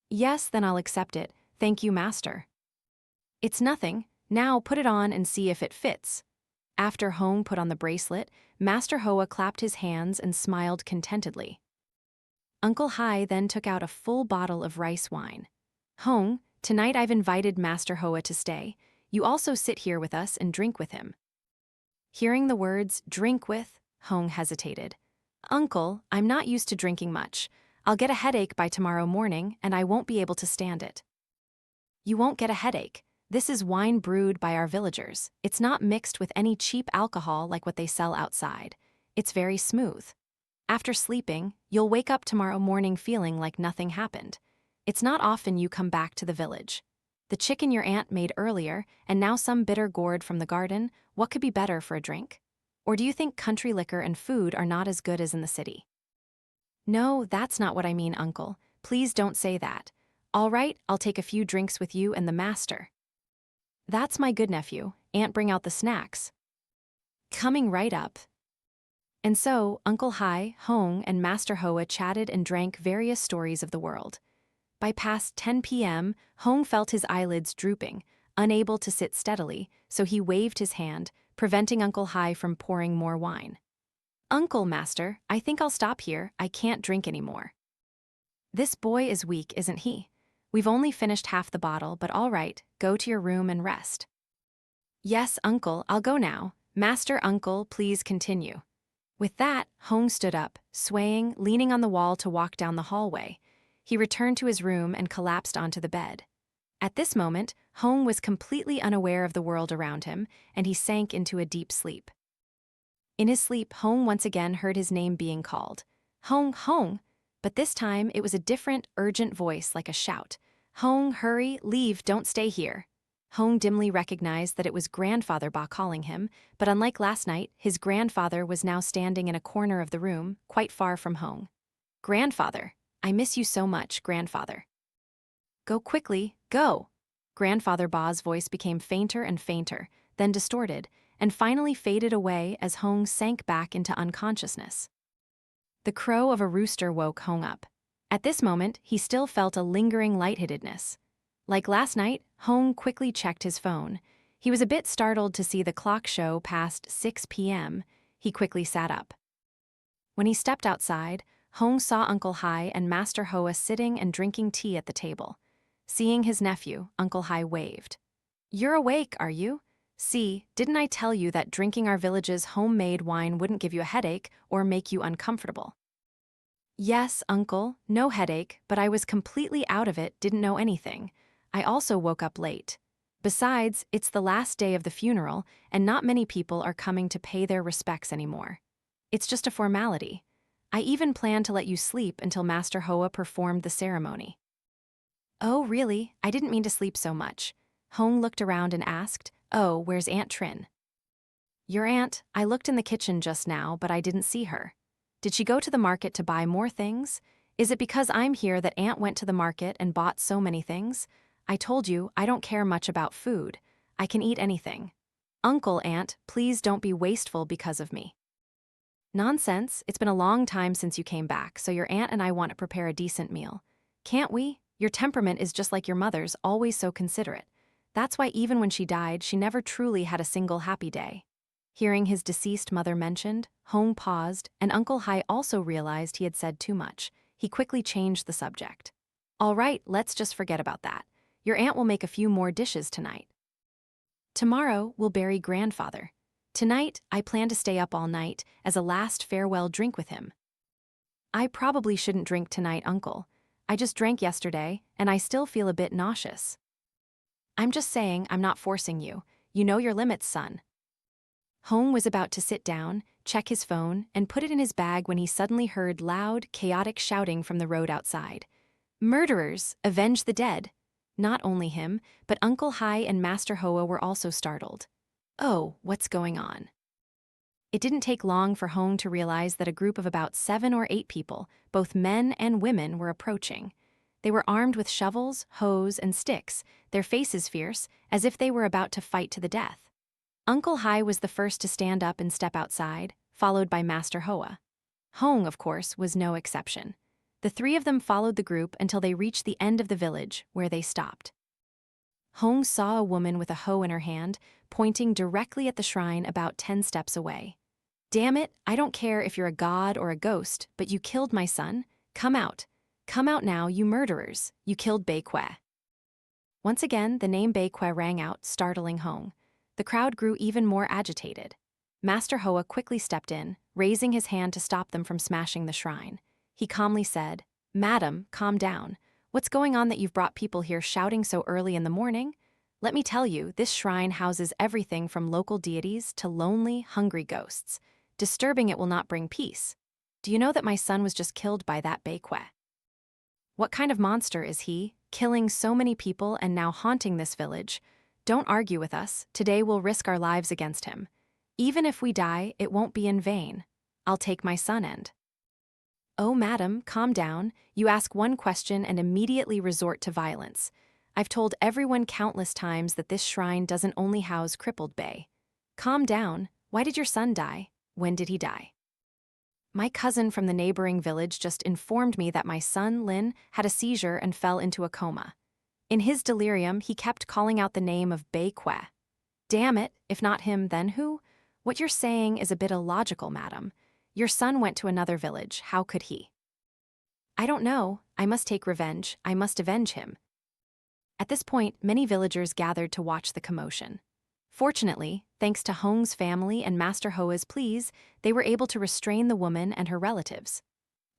S1: "Yes, then I'll accept it. Thank you, Master." "It's nothing. Now put it on and see if it fits." After Hoang put on the bracelet, Master Hoa clapped his hands and smiled contentedly. Uncle Hai then took out a full bottle of rice wine. "Hoang, tonight I've invited Master Hoa to stay. You also sit here with us and drink with him." Hearing the words, "drink with," Hoang hesitated. "Uncle, I'm not used to drinking much. I'll get a headache by tomorrow morning, and I won't be able to stand it." "You won't get a headache. This is wine brewed by our villagers. It's not mixed with any cheap alcohol like what they sell outside. It's very smooth. After sleeping, you'll wake up tomorrow morning feeling like nothing happened. It's not often you come back to the village. The chicken your aunt made earlier, and now some bitter gourd from the garden, what could be better for a drink? Or do you think country liquor and food are not as good as in the city?" "No, that's not what I mean, Uncle. Please don't say that. All right, I'll take a few drinks with you and the Master." "That's my good nephew. Aunt, bring out the snacks." "Coming right up." And so, Uncle Hai, Hoang, and Master Hoa chatted and drank various stories of the world. By past 10 p.m., Hoang felt his eyelids drooping, unable to sit steadily, so he waved his hand, preventing Uncle Hai from pouring more wine. "Uncle, Master, I think I'll stop here. I can't drink anymore." This boy is weak, isn't he? We've only finished half the bottle, but all right, go to your room and rest. Yes, uncle, I'll go now. Master uncle, please continue. With that, Hoang stood up, swaying, leaning on the wall to walk down the hallway. He returned to his room and collapsed onto the bed. At this moment, Hoang was completely unaware of the world around him, and he sank into a deep sleep. In his sleep, Hoang once again heard his name being called. Hoang, Hoang! But this time, it was a different, urgent voice like a shout. Hoang, hurry, leave, don't stay here. Hoang dimly recognized that it was Grandfather Ba calling him, but unlike last night, his grandfather was now standing in a corner of the room, quite far from Hoang. Grandfather, I miss you so much, Grandfather. Go quickly, go! Grandfather Ba's voice became fainter and fainter, then distorted, and finally faded away as Hoang sank back into unconsciousness. The crow of a rooster woke Hoang up. At this moment, he still felt a lingering lightheadedness. Like last night, Hoang quickly checked his phone. He was a bit startled to see the clock show past 6 p.m. He quickly sat up. When he stepped outside, Hoang saw Uncle Hai and Master Hoa sitting and drinking tea at the table. Seeing his nephew, Uncle Hai waved. You're awake, are you? See, didn't I tell you that drinking our village's homemade wine wouldn't give you a headache or make you uncomfortable? Yes, uncle, no headache, but I was completely out of it, didn't know anything. I also woke up late. Besides, it's the last day of the funeral, and not many people are coming to pay their respects anymore. It's just a formality. I even planned to let you sleep until Master Hoa performed the ceremony. Oh, really? I didn't mean to sleep so much. Hoang looked around and asked, Oh, where's Aunt Trin? Your aunt, I looked in the kitchen just now, but I didn't see her. Did she go to the market to buy more things? Is it because I'm here that Aunt went to the market and bought so many things? I told you, I don't care much about food. I can eat anything. Uncle, Aunt, please don't be wasteful because of me. Nonsense, it's been a long time since you came back, so your aunt and I want to prepare a decent meal. Can't we? Your temperament is just like your mother's, always so considerate. That's why even when she died, she never truly had a single happy day. Hearing his deceased mother mentioned, Hoang paused, and Uncle Hai also realized he had said too much. He quickly changed the subject. All right, let's just forget about that. Your aunt will make a few more dishes tonight. Tomorrow, we'll bury Grandfather. Tonight, I plan to stay up all night as a last farewell drink with him. I probably shouldn't drink tonight, Uncle. I just drank yesterday, and I still feel a bit nauseous. I'm just saying, I'm not forcing you. You know your limits, son. Hoang was about to sit down, check his phone, and put it in his bag when he suddenly heard loud, chaotic shouting from the road outside. Murderers! Avenge the dead! Not only him, but Uncle Hai and Master Hoa were also startled. Oh, what's going on? It didn't take long for Hoang to realize that a group of about 7 or 8 people, both men and women, were approaching. They were armed with shovels, hoes, and sticks, their faces fierce, as if they were about to fight to the death. Uncle Hai was the first to stand up and step outside, followed by Master Hoa. Hoang, of course, was no exception. The 3 of them followed the group until they reached the end of the village, where they stopped. Hoang saw a woman with a hoe in her hand, pointing directly at the shrine about 10 steps away. Damn it, I don't care if you're a god or a ghost, but you killed my son. Come out. Come out now, you murderers. You killed Bequet. Once again, the name Bequet rang out, startling Hoang. The crowd grew even more agitated. Master Hoa quickly stepped in, raising his hand to stop them from smashing the shrine. He calmly said, Madam, calm down. What's going on that you've brought people here shouting so early in the morning? Let me tell you, this shrine houses everything from local deities to lonely, hungry ghosts. Disturbing it will not bring peace. Do you know that my son was just killed by that Bequet? What kind of monster is he, killing so many people and now haunting this village? Don't argue with us, today we'll risk our lives against him. Even if we die, it won't be in vain. I'll take my son and... Oh, madam, calm down. You ask one question and immediately resort to violence. I've told everyone countless times that this shrine doesn't only house crippled Bei. Calm down. Why did your son die? When did he die? My cousin from the neighboring village just informed me that my son, Lin, had a seizure and fell into a coma. In his delirium, he kept calling out the name of Bequet. Damn it, if not him, then who? What you're saying is a bit illogical, madam. Your son went to another village, how could he? I don't know, I must take revenge, I must avenge him. At this point, many villagers gathered to watch the commotion. Fortunately, thanks to Hoang's family and Master Hoa's pleas, they were able to restrain the woman and her relatives.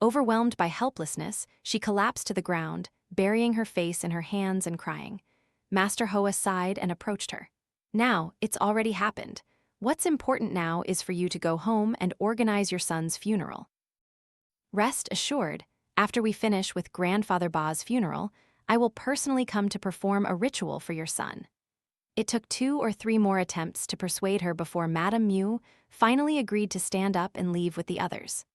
S1: Overwhelmed by helplessness, she collapsed to the ground, burying her face in her hands and crying. Master Hoa sighed and approached her. Now, it's already happened. What's important now is for you to go home and organize your son's funeral. Rest assured, after we finish with Grandfather Ba's funeral, I will personally come to perform a ritual for your son. It took 2 or 3 more attempts to persuade her before Madame Mew finally agreed to stand up and leave with the others.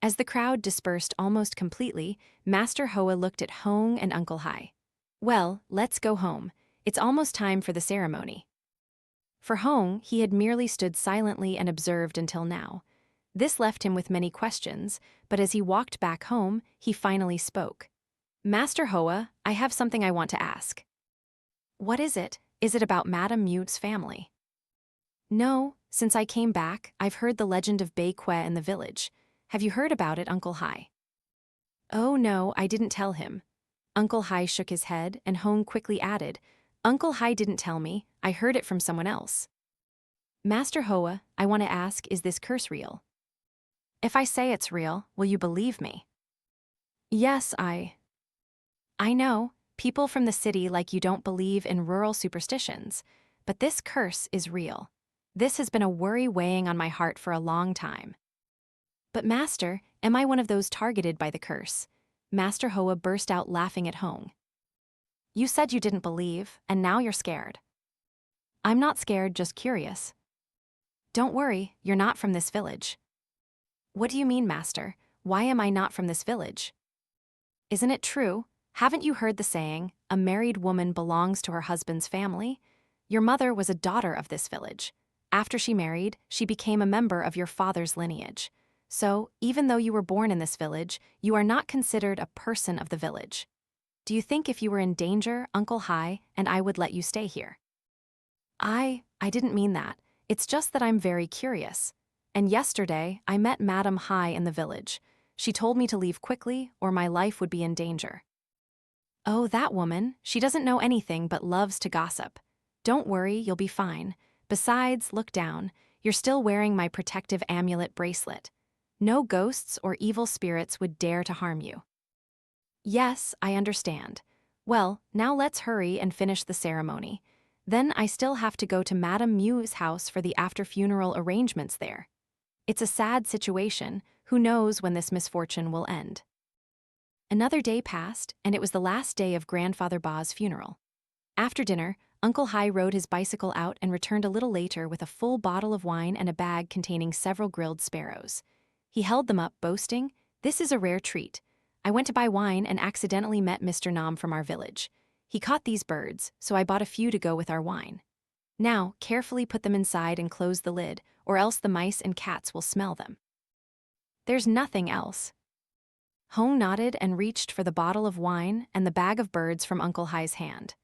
S1: As the crowd dispersed almost completely, Master Hoa looked at Hoang and Uncle Hai. Well, let's go home. It's almost time for the ceremony. For Hoang, he had merely stood silently and observed until now. This left him with many questions, but as he walked back home, he finally spoke. Master Hoa, I have something I want to ask. What is it? Is it about Madame Mew's family? No, since I came back, I've heard the legend of decoy in the village. Have you heard about it, Uncle Hai? Oh no, I didn't tell him. Uncle Hai shook his head, and Hoang quickly added, Uncle Hai didn't tell me, I heard it from someone else. Master Hoa, I want to ask, is this curse real? If I say it's real, will you believe me? Yes, I know, people from the city like you don't believe in rural superstitions, but this curse is real. This has been a worry weighing on my heart for a long time. But Master, am I one of those targeted by the curse? Master Hoa burst out laughing at Hoang. You said you didn't believe, and now you're scared. I'm not scared, just curious. Don't worry, you're not from this village. What do you mean, Master? Why am I not from this village? Isn't it true? Haven't you heard the saying, a married woman belongs to her husband's family? Your mother was a daughter of this village. After she married, she became a member of your father's lineage. So, even though you were born in this village, you are not considered a person of the village. Do you think if you were in danger, Uncle Hai and I would let you stay here? I didn't mean that. It's just that I'm very curious. And yesterday, I met Madame Hai in the village. She told me to leave quickly or my life would be in danger. Oh, that woman, she doesn't know anything but loves to gossip. Don't worry, you'll be fine. Besides, look down, you're still wearing my protective amulet bracelet. No ghosts or evil spirits would dare to harm you. Yes, I understand. Well, now let's hurry and finish the ceremony. Then I still have to go to Madame Mew's house for the after-funeral arrangements there. It's a sad situation. Who knows when this misfortune will end? Another day passed, and it was the last day of Grandfather Ba's funeral. After dinner, Uncle Hai rode his bicycle out and returned a little later with a full bottle of wine and a bag containing several grilled sparrows. He held them up, boasting, "This is a rare treat. I went to buy wine and accidentally met Mr. Nam from our village. He caught these birds, so I bought a few to go with our wine. Now, carefully put them inside and close the lid, or else the mice and cats will smell them." There's nothing else. Hoang nodded and reached for the bottle of wine and the bag of birds from Uncle Hai's hand.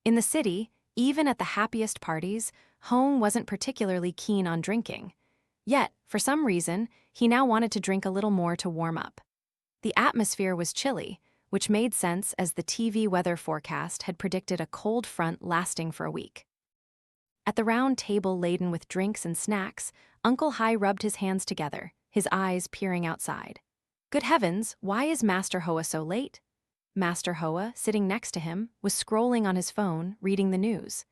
S1: In the city, even at the happiest parties, Hoang wasn't particularly keen on drinking. Yet, for some reason, he now wanted to drink a little more to warm up. The atmosphere was chilly, which made sense as the TV weather forecast had predicted a cold front lasting for a week. At the round table laden with drinks and snacks, Uncle Hai rubbed his hands together, his eyes peering outside. Good heavens, why is Master Hoa so late? Master Hoa, sitting next to him, was scrolling on his phone, reading the news.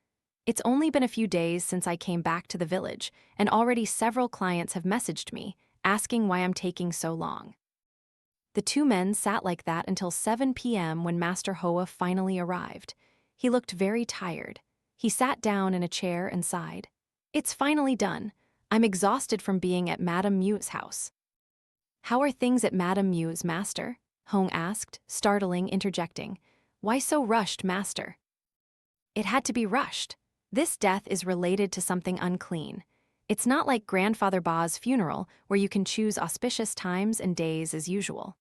S1: It's only been a few days since I came back to the village, and already several clients have messaged me, asking why I'm taking so long. The two men sat like that until 7 p.m. when Master Hoa finally arrived. He looked very tired. He sat down in a chair and sighed. It's finally done. I'm exhausted from being at Madame Mew's house. How are things at Madame Mew's, Master? Hoang asked, startling, interjecting. Why so rushed, Master? It had to be rushed. This death is related to something unclean. It's not like Grandfather Ba's funeral, where you can choose auspicious times and days as usual.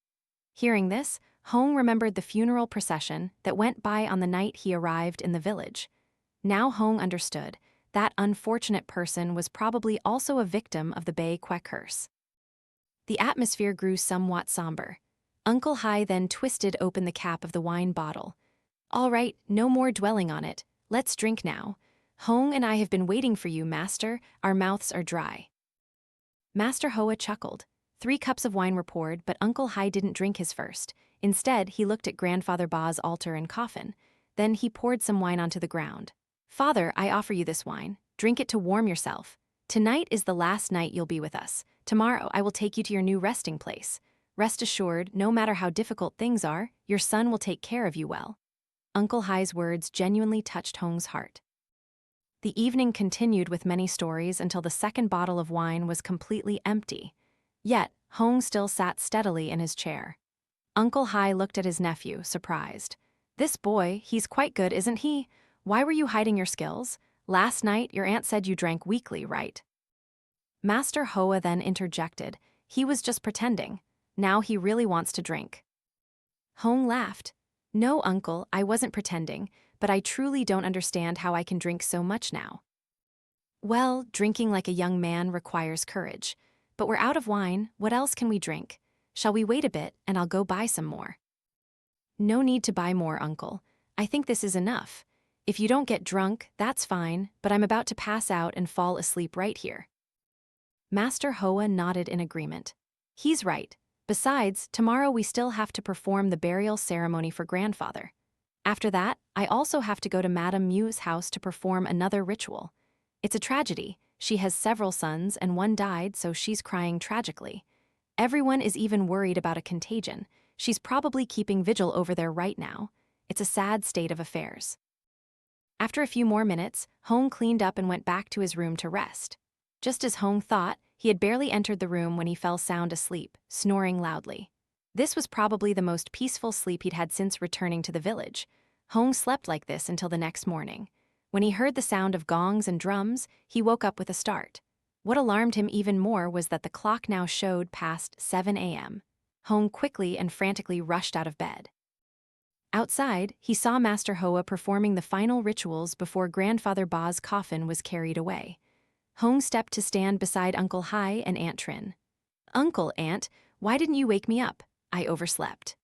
S1: Hearing this, Hoang remembered the funeral procession that went by on the night he arrived in the village. Now Hoang understood. That unfortunate person was probably also a victim of the decoy curse. The atmosphere grew somewhat somber. Uncle Hai then twisted open the cap of the wine bottle. All right, no more dwelling on it. Let's drink now. Hoang and I have been waiting for you, Master. Our mouths are dry. Master Hoa chuckled. 3 cups of wine were poured, but Uncle Hai didn't drink his first. Instead, he looked at Grandfather Ba's altar and coffin. Then he poured some wine onto the ground. Father, I offer you this wine. Drink it to warm yourself. Tonight is the last night you'll be with us. Tomorrow I will take you to your new resting place. Rest assured, no matter how difficult things are, your son will take care of you well. Uncle Hai's words genuinely touched Hoang's heart. The evening continued with many stories until the second bottle of wine was completely empty. Yet, Hoang still sat steadily in his chair. Uncle Hai looked at his nephew, surprised. This boy, he's quite good, isn't he? Why were you hiding your skills? Last night, your aunt said you drank weekly, right? Master Hoa then interjected. He was just pretending. Now he really wants to drink. Hoang laughed. No, uncle, I wasn't pretending, but I truly don't understand how I can drink so much now. Well, drinking like a young man requires courage. But we're out of wine, what else can we drink? Shall we wait a bit, and I'll go buy some more? No need to buy more, uncle. I think this is enough. If you don't get drunk, that's fine, but I'm about to pass out and fall asleep right here. Master Hoa nodded in agreement. He's right. Besides, tomorrow we still have to perform the burial ceremony for grandfather. After that, I also have to go to Madame Mu's house to perform another ritual. It's a tragedy. She has several sons and one died, so she's crying tragically. Everyone is even worried about a contagion. She's probably keeping vigil over there right now. It's a sad state of affairs. After a few more minutes, Hoang cleaned up and went back to his room to rest. Just as Hoang thought, he had barely entered the room when he fell sound asleep, snoring loudly. This was probably the most peaceful sleep he'd had since returning to the village. Hoang slept like this until the next morning. When he heard the sound of gongs and drums, he woke up with a start. What alarmed him even more was that the clock now showed past 7 a.m. Hoang quickly and frantically rushed out of bed. Outside, he saw Master Hoa performing the final rituals before Grandfather Ba's coffin was carried away. Hoang stepped to stand beside Uncle Hai and Aunt Trin. Uncle, Aunt, why didn't you wake me up? I overslept.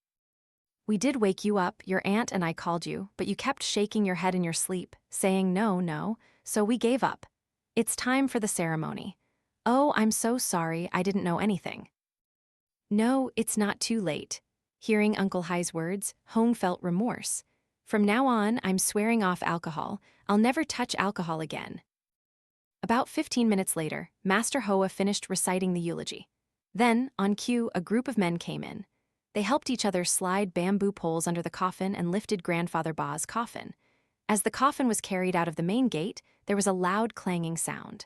S1: We did wake you up, your aunt and I called you, but you kept shaking your head in your sleep, saying no, no, so we gave up. It's time for the ceremony. Oh, I'm so sorry, I didn't know anything. No, it's not too late. Hearing Uncle Hai's words, Hoang felt remorse. From now on, I'm swearing off alcohol. I'll never touch alcohol again. About 15 minutes later, Master Hoa finished reciting the eulogy. Then, on cue, a group of men came in. They helped each other slide bamboo poles under the coffin and lifted Grandfather Ba's coffin. As the coffin was carried out of the main gate, there was a loud clanging sound.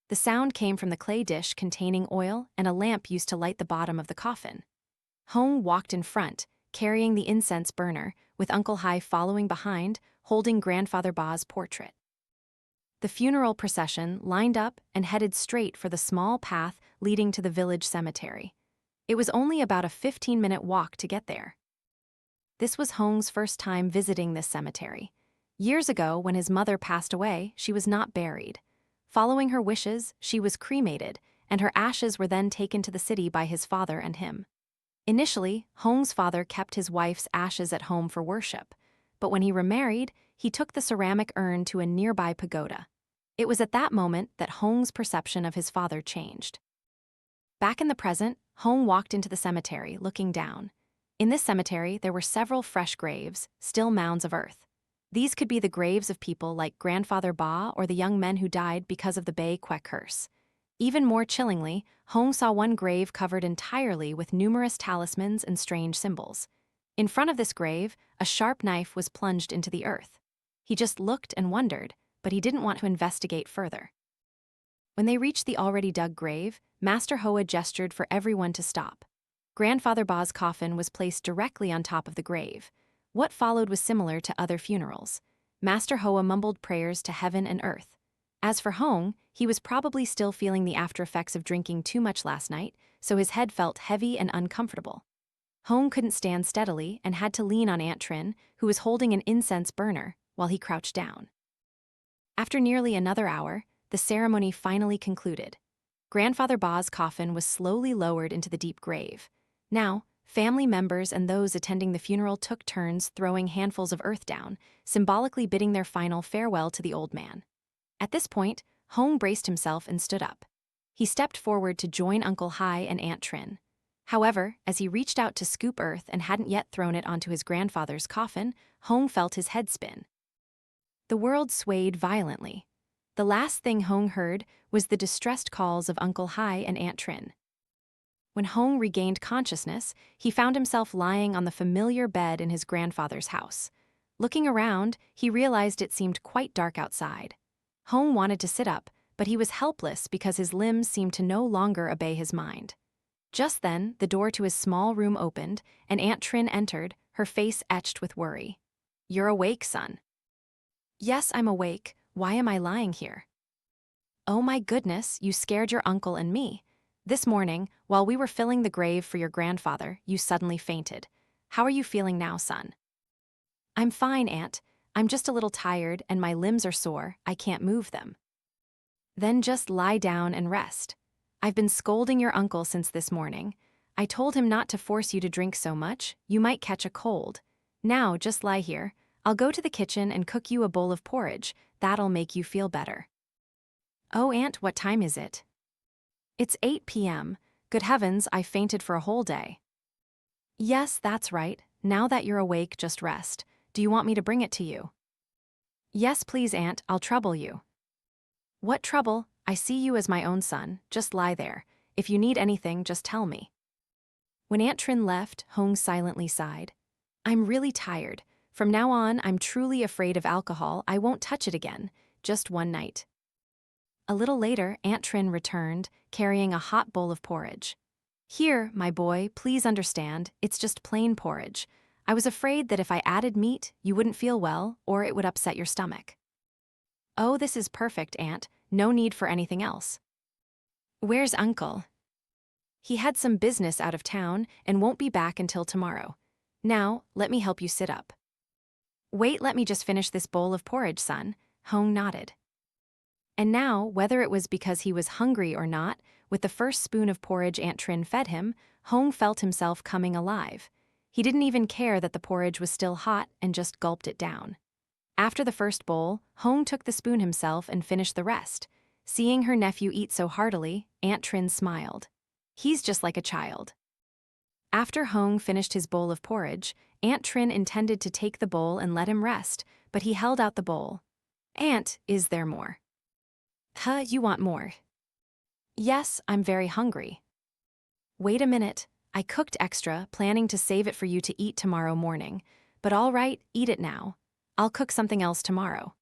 S1: The sound came from the clay dish containing oil and a lamp used to light the bottom of the coffin. Hoang walked in front, carrying the incense burner, with Uncle Hai following behind, holding Grandfather Ba's portrait. The funeral procession lined up and headed straight for the small path leading to the village cemetery. It was only about a 15-minute walk to get there. This was Hoang's first time visiting this cemetery. Years ago, when his mother passed away, she was not buried. Following her wishes, she was cremated, and her ashes were then taken to the city by his father and him. Initially, Hoang's father kept his wife's ashes at home for worship, but when he remarried, he took the ceramic urn to a nearby pagoda. It was at that moment that Hoang's perception of his father changed. Back in the present, Hoang walked into the cemetery, looking down. In this cemetery, there were several fresh graves, still mounds of earth. These could be the graves of people like Grandfather Ba or the young men who died because of the Bei Kwe curse. Even more chillingly, Hoang saw one grave covered entirely with numerous talismans and strange symbols. In front of this grave, a sharp knife was plunged into the earth. He just looked and wondered, but he didn't want to investigate further. When they reached the already dug grave, Master Hoa gestured for everyone to stop. Grandfather Ba's coffin was placed directly on top of the grave. What followed was similar to other funerals. Master Hoa mumbled prayers to heaven and earth. As for Hoang, he was probably still feeling the after-effects of drinking too much last night, so his head felt heavy and uncomfortable. Hoang couldn't stand steadily and had to lean on Aunt Trin, who was holding an incense burner, while he crouched down. After nearly another hour, the ceremony finally concluded. Grandfather Ba's coffin was slowly lowered into the deep grave. Now, Family members and those attending the funeral took turns throwing handfuls of earth down, symbolically bidding their final farewell to the old man. At this point, Hoang braced himself and stood up. He stepped forward to join Uncle Hai and Aunt Trin. However, as he reached out to scoop earth and hadn't yet thrown it onto his grandfather's coffin, Hoang felt his head spin. The world swayed violently. The last thing Hoang heard was the distressed calls of Uncle Hai and Aunt Trin. When Hoang regained consciousness, he found himself lying on the familiar bed in his grandfather's house. Looking around, he realized it seemed quite dark outside. Hoang wanted to sit up, but he was helpless because his limbs seemed to no longer obey his mind. Just then, the door to his small room opened, and Aunt Trin entered, her face etched with worry. "You're awake, son." "Yes, I'm awake. Why am I lying here?" "Oh my goodness, you scared your uncle and me. This morning, while we were filling the grave for your grandfather, you suddenly fainted. How are you feeling now, son?" "I'm fine, Aunt. I'm just a little tired and my limbs are sore. I can't move them." "Then just lie down and rest. I've been scolding your uncle since this morning. I told him not to force you to drink so much. You might catch a cold. Now just lie here. I'll go to the kitchen and cook you a bowl of porridge. That'll make you feel better." "Oh, Aunt, what time is it?" "It's 8 p.m. Good heavens, I fainted for a whole day." "Yes, that's right. Now that you're awake, just rest. Do you want me to bring it to you?" "Yes, please, Aunt. I'll trouble you." "What trouble? I see you as my own son. Just lie there. If you need anything, just tell me." When Aunt Trin left, Hoang silently sighed. "I'm really tired. From now on, I'm truly afraid of alcohol. I won't touch it again. Just one night." A little later, Aunt Trin returned, carrying a hot bowl of porridge. "Here, my boy, please understand, it's just plain porridge. I was afraid that if I added meat, you wouldn't feel well, or it would upset your stomach." "Oh, this is perfect, Aunt. No need for anything else." "Where's Uncle?" "He had some business out of town and won't be back until tomorrow. Now, let me help you sit up." "Wait, let me just finish this bowl of porridge, son." Hoang nodded. And now, whether it was because he was hungry or not, with the first spoon of porridge Aunt Trin fed him, Hoang felt himself coming alive. He didn't even care that the porridge was still hot and just gulped it down. After the first bowl, Hoang took the spoon himself and finished the rest. Seeing her nephew eat so heartily, Aunt Trin smiled. He's just like a child. After Hoang finished his bowl of porridge, Aunt Trin intended to take the bowl and let him rest, but he held out the bowl. "Aunt, is there more?" "Huh, you want more?" "Yes, I'm very hungry." "Wait a minute. I cooked extra, planning to save it for you to eat tomorrow morning. But all right, eat it now. I'll cook something else tomorrow."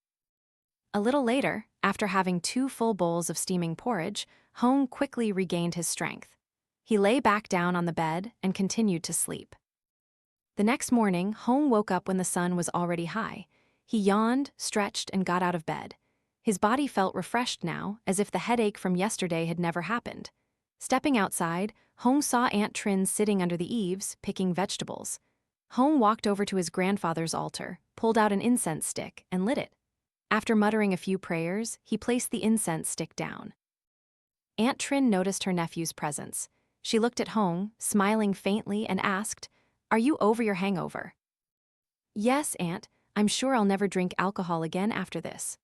S1: A little later, after having 2 full bowls of steaming porridge, Hoang quickly regained his strength. He lay back down on the bed and continued to sleep. The next morning, Hoang woke up when the sun was already high. He yawned, stretched, and got out of bed. His body felt refreshed now, as if the headache from yesterday had never happened. Stepping outside, Hoang saw Aunt Trin sitting under the eaves, picking vegetables. Hoang walked over to his grandfather's altar, pulled out an incense stick, and lit it. After muttering a few prayers, he placed the incense stick down. Aunt Trin noticed her nephew's presence. She looked at Hoang, smiling faintly, and asked, "Are you over your hangover?" "Yes, Aunt. I'm sure I'll never drink alcohol again after this."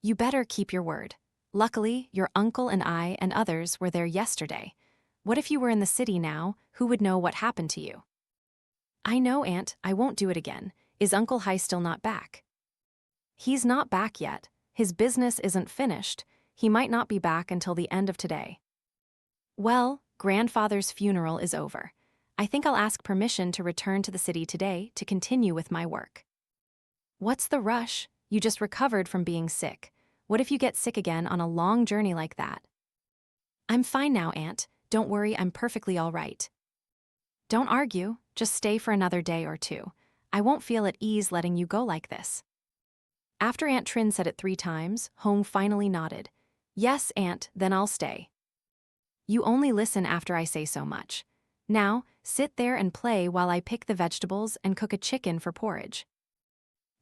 S1: "You better keep your word. Luckily, your uncle and I and others were there yesterday. What if you were in the city now? Who would know what happened to you?" "I know, Aunt. I won't do it again. Is Uncle Hai still not back?" "He's not back yet. His business isn't finished. He might not be back until the end of today." "Well, grandfather's funeral is over. I think I'll ask permission to return to the city today to continue with my work." "What's the rush? You just recovered from being sick. What if you get sick again on a long journey like that?" "I'm fine now, Aunt. Don't worry, I'm perfectly all right." "Don't argue. Just stay for another day or 2. I won't feel at ease letting you go like this." After Aunt Trin said it 3 times, Hoang finally nodded. "Yes, Aunt, then I'll stay." "You only listen after I say so much. Now, sit there and play while I pick the vegetables and cook a chicken for porridge."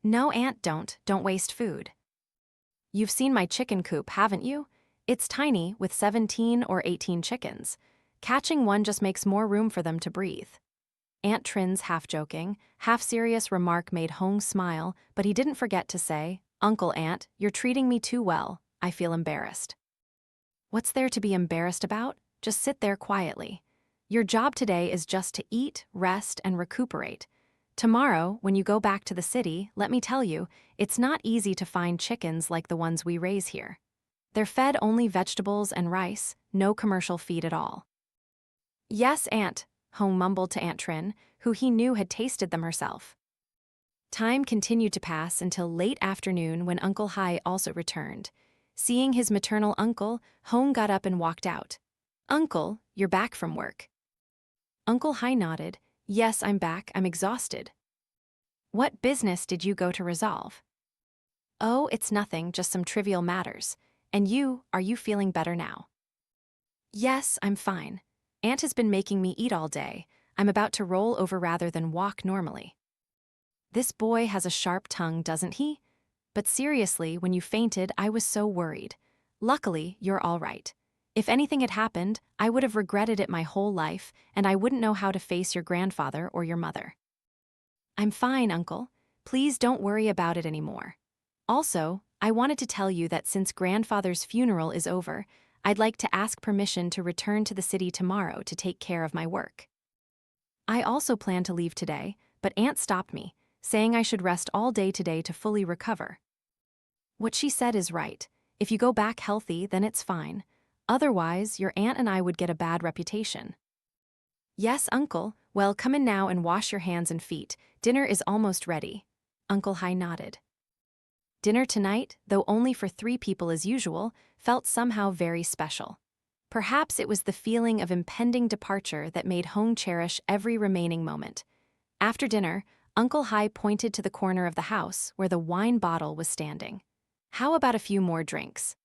S1: "No, Aunt, don't waste food." "You've seen my chicken coop, haven't you? It's tiny, with 17 or 18 chickens. Catching one just makes more room for them to breathe. Aunt Trin's half-joking, half-serious remark made Hoang smile, but he didn't forget to say, "Uncle Aunt, you're treating me too well. I feel embarrassed." What's there to be embarrassed about? Just sit there quietly. Your job today is just to eat, rest, and recuperate. Tomorrow, when you go back to the city, let me tell you, it's not easy to find chickens like the ones we raise here. They're fed only vegetables and rice, no commercial feed at all. "Yes, Aunt," Hoang mumbled to Aunt Trin, who he knew had tasted them herself. Time continued to pass until late afternoon when Uncle Hai also returned. Seeing his maternal uncle, Hoang got up and walked out. "Uncle, you're back from work." Uncle Hai nodded. "Yes, I'm back. I'm exhausted." "What business did you go to resolve?" "Oh, it's nothing, just some trivial matters. And are you feeling better now?" "Yes, I'm fine. Aunt has been making me eat all day. I'm about to roll over rather than walk normally." "This boy has a sharp tongue, doesn't he? But seriously, when you fainted, I was so worried. Luckily, you're all right. If anything had happened, I would have regretted it my whole life, and I wouldn't know how to face your grandfather or your mother." "I'm fine, Uncle. Please don't worry about it anymore. Also, I wanted to tell you that since grandfather's funeral is over, I'd like to ask permission to return to the city tomorrow to take care of my work. I also plan to leave today, but Aunt stopped me, saying I should rest all day today to fully recover. What she said is right. If you go back healthy, then it's fine. Otherwise, your aunt and I would get a bad reputation." "Yes, Uncle. Well, come in now and wash your hands and feet. Dinner is almost ready." Uncle Hai nodded. Dinner tonight, though only for 3 people as usual, felt somehow very special. Perhaps it was the feeling of impending departure that made Hoang cherish every remaining moment. After dinner, Uncle Hai pointed to the corner of the house where the wine bottle was standing. "How about a few more drinks?"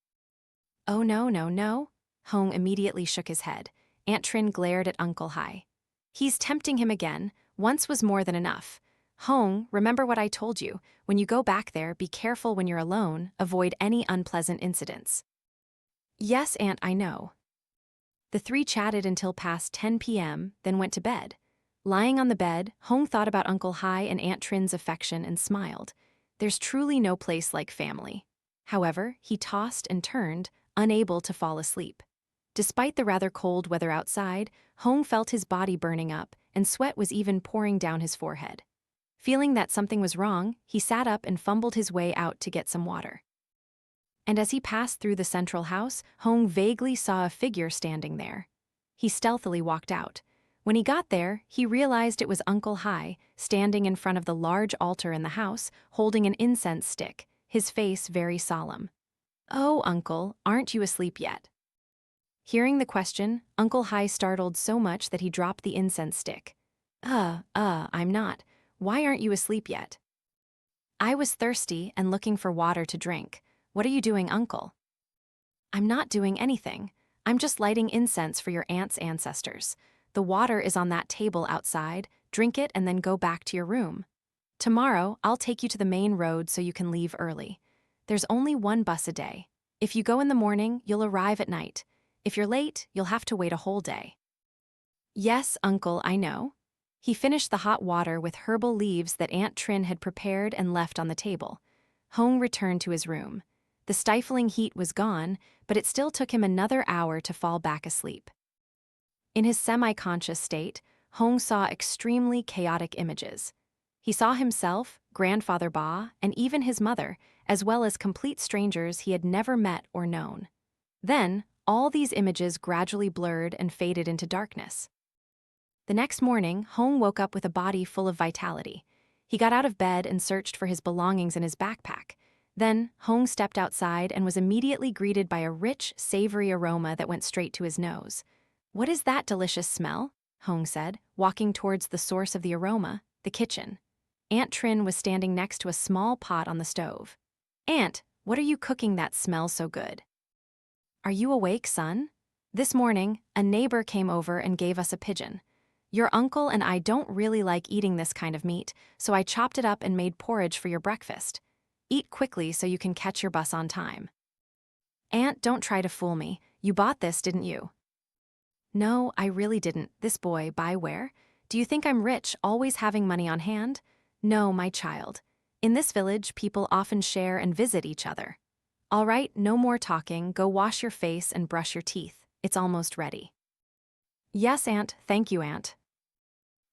S1: "Oh, no, no, no." Hoang immediately shook his head. Aunt Trin glared at Uncle Hai. "He's tempting him again. Once was more than enough. Hoang, remember what I told you. When you go back there, be careful when you're alone, avoid any unpleasant incidents." "Yes, Aunt, I know." The 3 chatted until past 10 p.m., then went to bed. Lying on the bed, Hoang thought about Uncle Hai and Aunt Trin's affection and smiled. There's truly no place like family. However, he tossed and turned, unable to fall asleep. Despite the rather cold weather outside, Hoang felt his body burning up, and sweat was even pouring down his forehead. Feeling that something was wrong, he sat up and fumbled his way out to get some water. And as he passed through the central house, Hoang vaguely saw a figure standing there. He stealthily walked out. When he got there, he realized it was Uncle Hai, standing in front of the large altar in the house, holding an incense stick, his face very solemn. "Oh, Uncle, aren't you asleep yet?" Hearing the question, Uncle Hai startled so much that he dropped the incense stick. I'm not. Why aren't you asleep yet?" "I was thirsty and looking for water to drink. What are you doing, Uncle?" "I'm not doing anything. I'm just lighting incense for your aunt's ancestors. The water is on that table outside. Drink it and then go back to your room. Tomorrow, I'll take you to the main road so you can leave early. There's only 1 bus a day. If you go in the morning, you'll arrive at night. If you're late, you'll have to wait a whole day." "Yes, Uncle, I know." He finished the hot water with herbal leaves that Aunt Trin had prepared and left on the table. Hoang returned to his room. The stifling heat was gone, but it still took him another hour to fall back asleep. In his semi-conscious state, Hoang saw extremely chaotic images. He saw himself, Grandfather Ba, and even his mother, as well as complete strangers he had never met or known. Then, all these images gradually blurred and faded into darkness. The next morning, Hoang woke up with a body full of vitality. He got out of bed and searched for his belongings in his backpack. Then, Hoang stepped outside and was immediately greeted by a rich, savory aroma that went straight to his nose. "What is that delicious smell?" Hoang said, walking towards the source of the aroma, the kitchen. Aunt Trin was standing next to a small pot on the stove. "Aunt, what are you cooking that smells so good?" "Are you awake, son? This morning, a neighbor came over and gave us a pigeon. Your uncle and I don't really like eating this kind of meat, so I chopped it up and made porridge for your breakfast. Eat quickly so you can catch your bus on time." "Aunt, don't try to fool me. You bought this, didn't you?" No, I really didn't. This boy, by where? Do you think I'm rich, always having money on hand? No, my child. In this village, people often share and visit each other. All right, no more talking, go wash your face and brush your teeth. It's almost ready. Yes, Aunt, thank you, Aunt.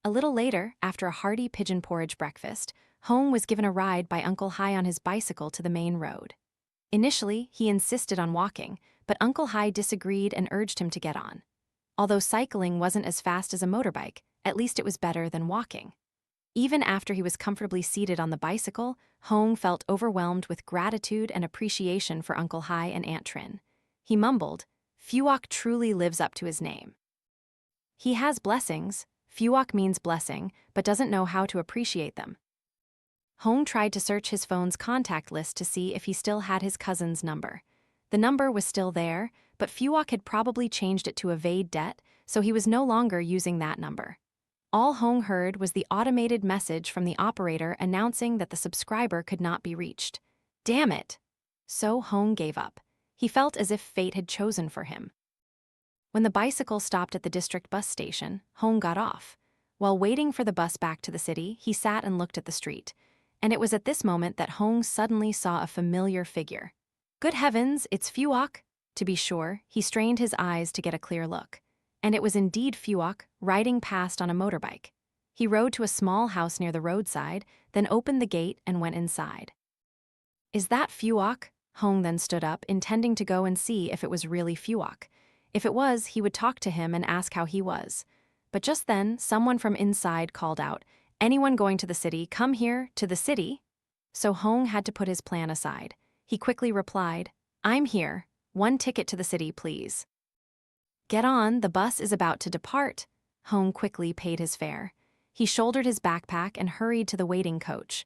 S1: A little later, after a hearty pigeon porridge breakfast, Hoang was given a ride by Uncle Hai on his bicycle to the main road. Initially, he insisted on walking, but Uncle Hai disagreed and urged him to get on. Although cycling wasn't as fast as a motorbike, at least it was better than walking. Even after he was comfortably seated on the bicycle, Hoang felt overwhelmed with gratitude and appreciation for Uncle Hai and Aunt Trin. He mumbled, "Phuoc truly lives up to his name. He has blessings. Phuoc means blessing, but doesn't know how to appreciate them." Hoang tried to search his phone's contact list to see if he still had his cousin's number. The number was still there, but Phuoc had probably changed it to evade debt, so he was no longer using that number. All Hoang heard was the automated message from the operator announcing that the subscriber could not be reached. Damn it! So Hoang gave up. He felt as if fate had chosen for him. When the bicycle stopped at the district bus station, Hoang got off. While waiting for the bus back to the city, he sat and looked at the street. And it was at this moment that Hoang suddenly saw a familiar figure. Good heavens, it's Phuoc! To be sure, he strained his eyes to get a clear look. And it was indeed Phuoc, riding past on a motorbike. He rode to a small house near the roadside, then opened the gate and went inside. Is that Phuoc? Hoang then stood up, intending to go and see if it was really Phuoc. If it was, he would talk to him and ask how he was. But just then, someone from inside called out, "Anyone going to the city, come here, to the city?" So Hoang had to put his plan aside. He quickly replied, "I'm here. One ticket to the city, please." Get on, the bus is about to depart. Hoang quickly paid his fare. He shouldered his backpack and hurried to the waiting coach.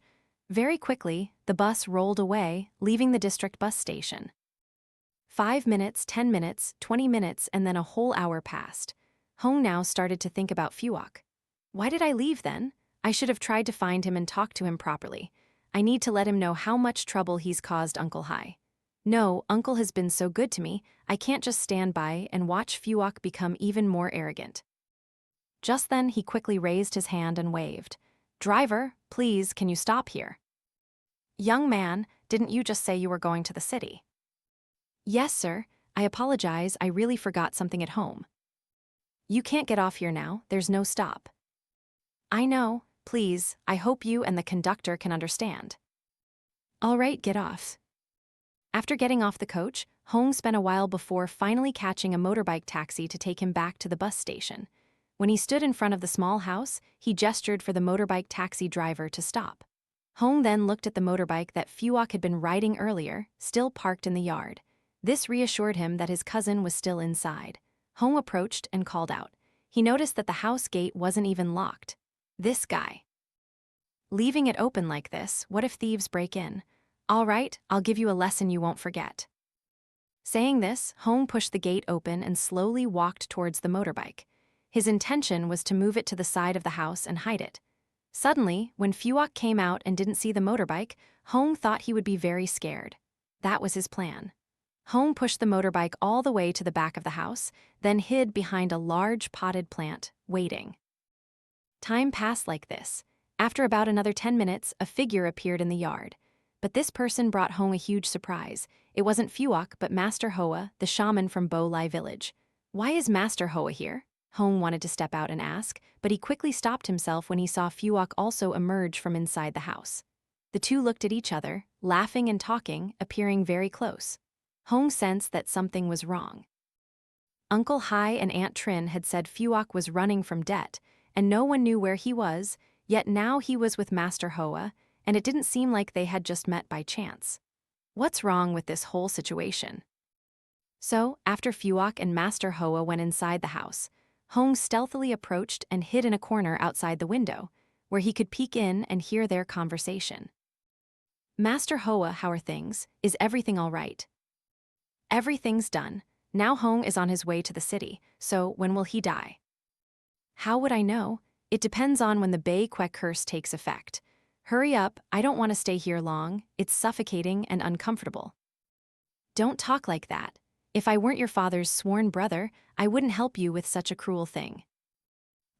S1: Very quickly, the bus rolled away, leaving the district bus station. 5 minutes, 10 minutes, 20 minutes, and then a whole hour passed. Hoang now started to think about Phuoc. Why did I leave then? I should have tried to find him and talk to him properly. I need to let him know how much trouble he's caused Uncle Hai. No, Uncle has been so good to me, I can't just stand by and watch Phuoc become even more arrogant. Just then, he quickly raised his hand and waved. "Driver, please, can you stop here?" "Young man, didn't you just say you were going to the city?" "Yes, sir. I apologize, I really forgot something at home." "You can't get off here now, there's no stop." "I know, please, I hope you and the conductor can understand." "All right, get off." After getting off the coach, Hoang spent a while before finally catching a motorbike taxi to take him back to the bus station. When he stood in front of the small house, he gestured for the motorbike taxi driver to stop. Hoang then looked at the motorbike that Phuoc had been riding earlier, still parked in the yard. This reassured him that his cousin was still inside. Hoang approached and called out. He noticed that the house gate wasn't even locked. This guy. Leaving it open like this, what if thieves break in? All right, I'll give you a lesson you won't forget. Saying this, Hoang pushed the gate open and slowly walked towards the motorbike. His intention was to move it to the side of the house and hide it. Suddenly, when Phuoc came out and didn't see the motorbike, Hoang thought he would be very scared. That was his plan. Hoang pushed the motorbike all the way to the back of the house, then hid behind a large potted plant, waiting. Time passed like this. After about another 10 minutes, a figure appeared in the yard. But this person brought Hoang a huge surprise. It wasn't Phuoc, but Master Hoa, the shaman from Bo Lai village. Why is Master Hoa here? Hoang wanted to step out and ask, but he quickly stopped himself when he saw Phuoc also emerge from inside the house. The two looked at each other, laughing and talking, appearing very close. Hoang sensed that something was wrong. Uncle Hai and Aunt Trin had said Phuoc was running from debt, and no one knew where he was, yet now he was with Master Hoa, and it didn't seem like they had just met by chance. What's wrong with this whole situation? So, after Phuoc and Master Hoa went inside the house, Hoang stealthily approached and hid in a corner outside the window, where he could peek in and hear their conversation. Master Hoa, how are things? Is everything all right? Everything's done. Now Hoang is on his way to the city, so when will he die? How would I know? It depends on when the Bei Que curse takes effect. Hurry up, I don't want to stay here long, it's suffocating and uncomfortable. Don't talk like that. If I weren't your father's sworn brother, I wouldn't help you with such a cruel thing.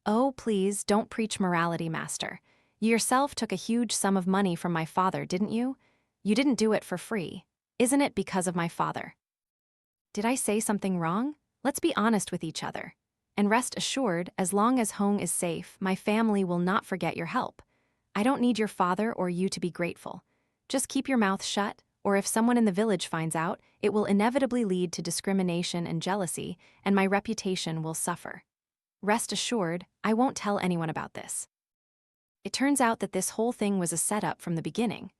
S1: Oh, please, don't preach morality, master. You yourself took a huge sum of money from my father, didn't you? You didn't do it for free. Isn't it because of my father? Did I say something wrong? Let's be honest with each other. And rest assured, as long as Hoang is safe, my family will not forget your help. I don't need your father or you to be grateful. Just keep your mouth shut, or if someone in the village finds out, it will inevitably lead to discrimination and jealousy, and my reputation will suffer. Rest assured, I won't tell anyone about this. It turns out that this whole thing was a setup from the beginning.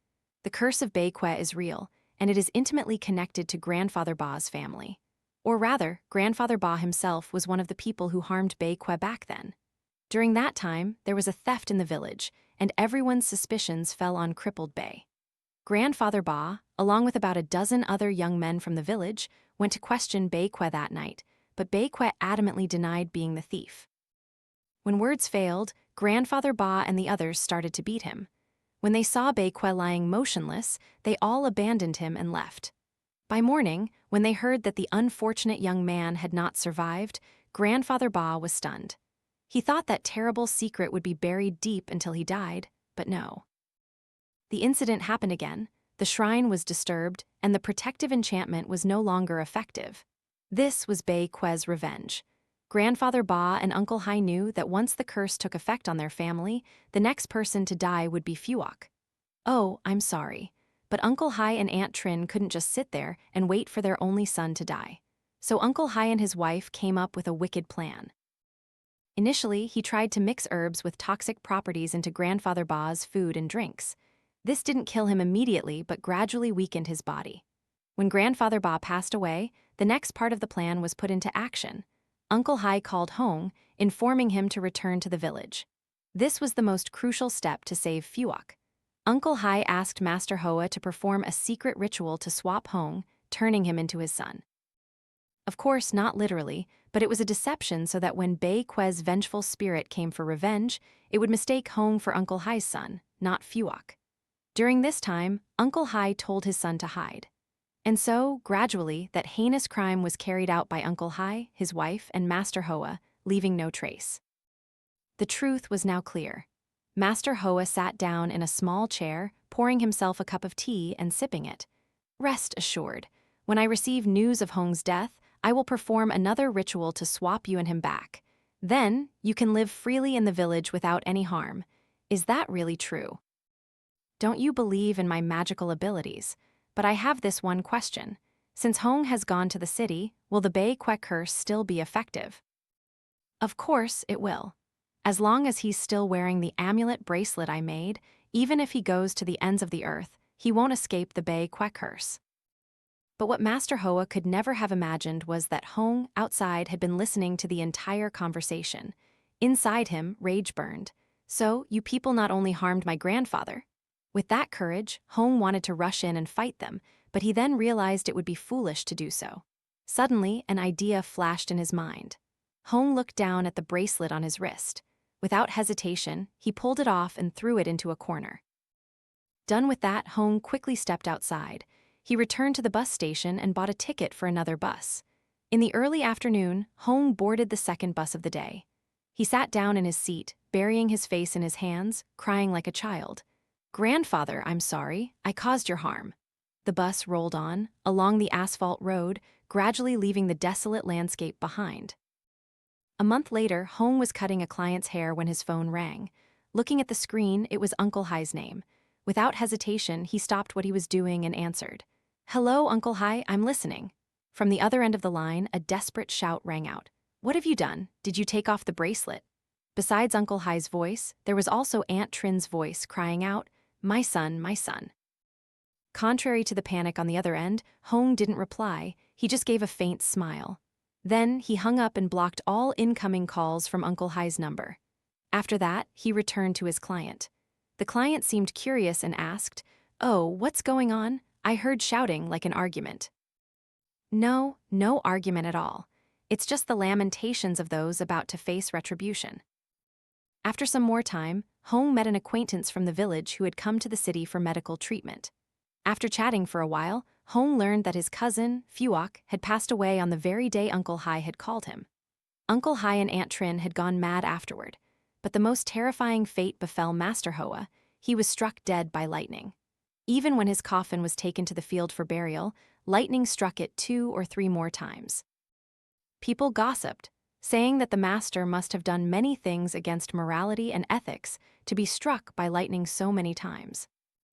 S1: The curse of Bequet is real, and it is intimately connected to Grandfather Ba's family. Or rather, Grandfather Ba himself was one of the people who harmed Bequet back then. During that time, there was a theft in the village, and everyone's suspicions fell on crippled Bay. Grandfather Ba, along with about a dozen other young men from the village, went to question Bequet that night, but Bequet adamantly denied being the thief. When words failed, Grandfather Ba and the others started to beat him. When they saw Bequet lying motionless, they all abandoned him and left. By morning, when they heard that the unfortunate young man had not survived, Grandfather Ba was stunned. He thought that terrible secret would be buried deep until he died, but no. The incident happened again, the shrine was disturbed, and the protective enchantment was no longer effective. This was Bequet's revenge. Grandfather Ba and Uncle Hai knew that once the curse took effect on their family, the next person to die would be Phuoc. Oh, I'm sorry, but Uncle Hai and Aunt Trin couldn't just sit there and wait for their only son to die. So Uncle Hai and his wife came up with a wicked plan. Initially, he tried to mix herbs with toxic properties into Grandfather Ba's food and drinks. This didn't kill him immediately, but gradually weakened his body. When Grandfather Ba passed away, the next part of the plan was put into action. Uncle Hai called Hoang, informing him to return to the village. This was the most crucial step to save Phuoc. Uncle Hai asked Master Hoa to perform a secret ritual to swap Hoang, turning him into his son. Of course, not literally, but it was a deception so that when Bequet's vengeful spirit came for revenge, it would mistake Hoang for Uncle Hai's son, not Phuoc. During this time, Uncle Hai told his son to hide. And so, gradually, that heinous crime was carried out by Uncle Hai, his wife, and Master Hoa, leaving no trace. The truth was now clear. Master Hoa sat down in a small chair, pouring himself a cup of tea and sipping it. Rest assured, when I receive news of Hoang's death, I will perform another ritual to swap you and him back. Then, you can live freely in the village without any harm. Is that really true? Don't you believe in my magical abilities? But I have this one question. Since Hoang has gone to the city, will the Bequet curse still be effective? Of course it will. As long as he's still wearing the amulet bracelet I made, even if he goes to the ends of the earth, he won't escape the Bequet curse. But what Master Hoa could never have imagined was that Hoang, outside, had been listening to the entire conversation. Inside him, rage burned. So, you people not only harmed my grandfather. With that courage, Hoang wanted to rush in and fight them, but he then realized it would be foolish to do so. Suddenly, an idea flashed in his mind. Hoang looked down at the bracelet on his wrist. Without hesitation, he pulled it off and threw it into a corner. Done with that, Hoang quickly stepped outside. He returned to the bus station and bought a ticket for another bus. In the early afternoon, Hoang boarded the second bus of the day. He sat down in his seat, burying his face in his hands, crying like a child. "Grandfather, I'm sorry, I caused your harm." The bus rolled on, along the asphalt road, gradually leaving the desolate landscape behind. A month later, Hoang was cutting a client's hair when his phone rang. Looking at the screen, it was Uncle Hai's name. Without hesitation, he stopped what he was doing and answered. "Hello, Uncle Hai, I'm listening." From the other end of the line, a desperate shout rang out. "What have you done? Did you take off the bracelet?" Besides Uncle Hai's voice, there was also Aunt Trin's voice crying out, "My son, my son." Contrary to the panic on the other end, Hoang didn't reply, he just gave a faint smile. Then he hung up and blocked all incoming calls from Uncle Hai's number. After that, he returned to his client. The client seemed curious and asked, "Oh, what's going on? I heard shouting like an argument." No argument at all. It's just the lamentations of those about to face retribution. After some more time, Hoang met an acquaintance from the village who had come to the city for medical treatment. After chatting for a while, Hoang learned that his cousin, Phuoc, had passed away on the very day Uncle Hai had called him. Uncle Hai and Aunt Trin had gone mad afterward, but the most terrifying fate befell Master Hoa. He was struck dead by lightning. Even when his coffin was taken to the field for burial, lightning struck it 2 or 3 more times. People gossiped, saying that the master must have done many things against morality and ethics to be struck by lightning so many times.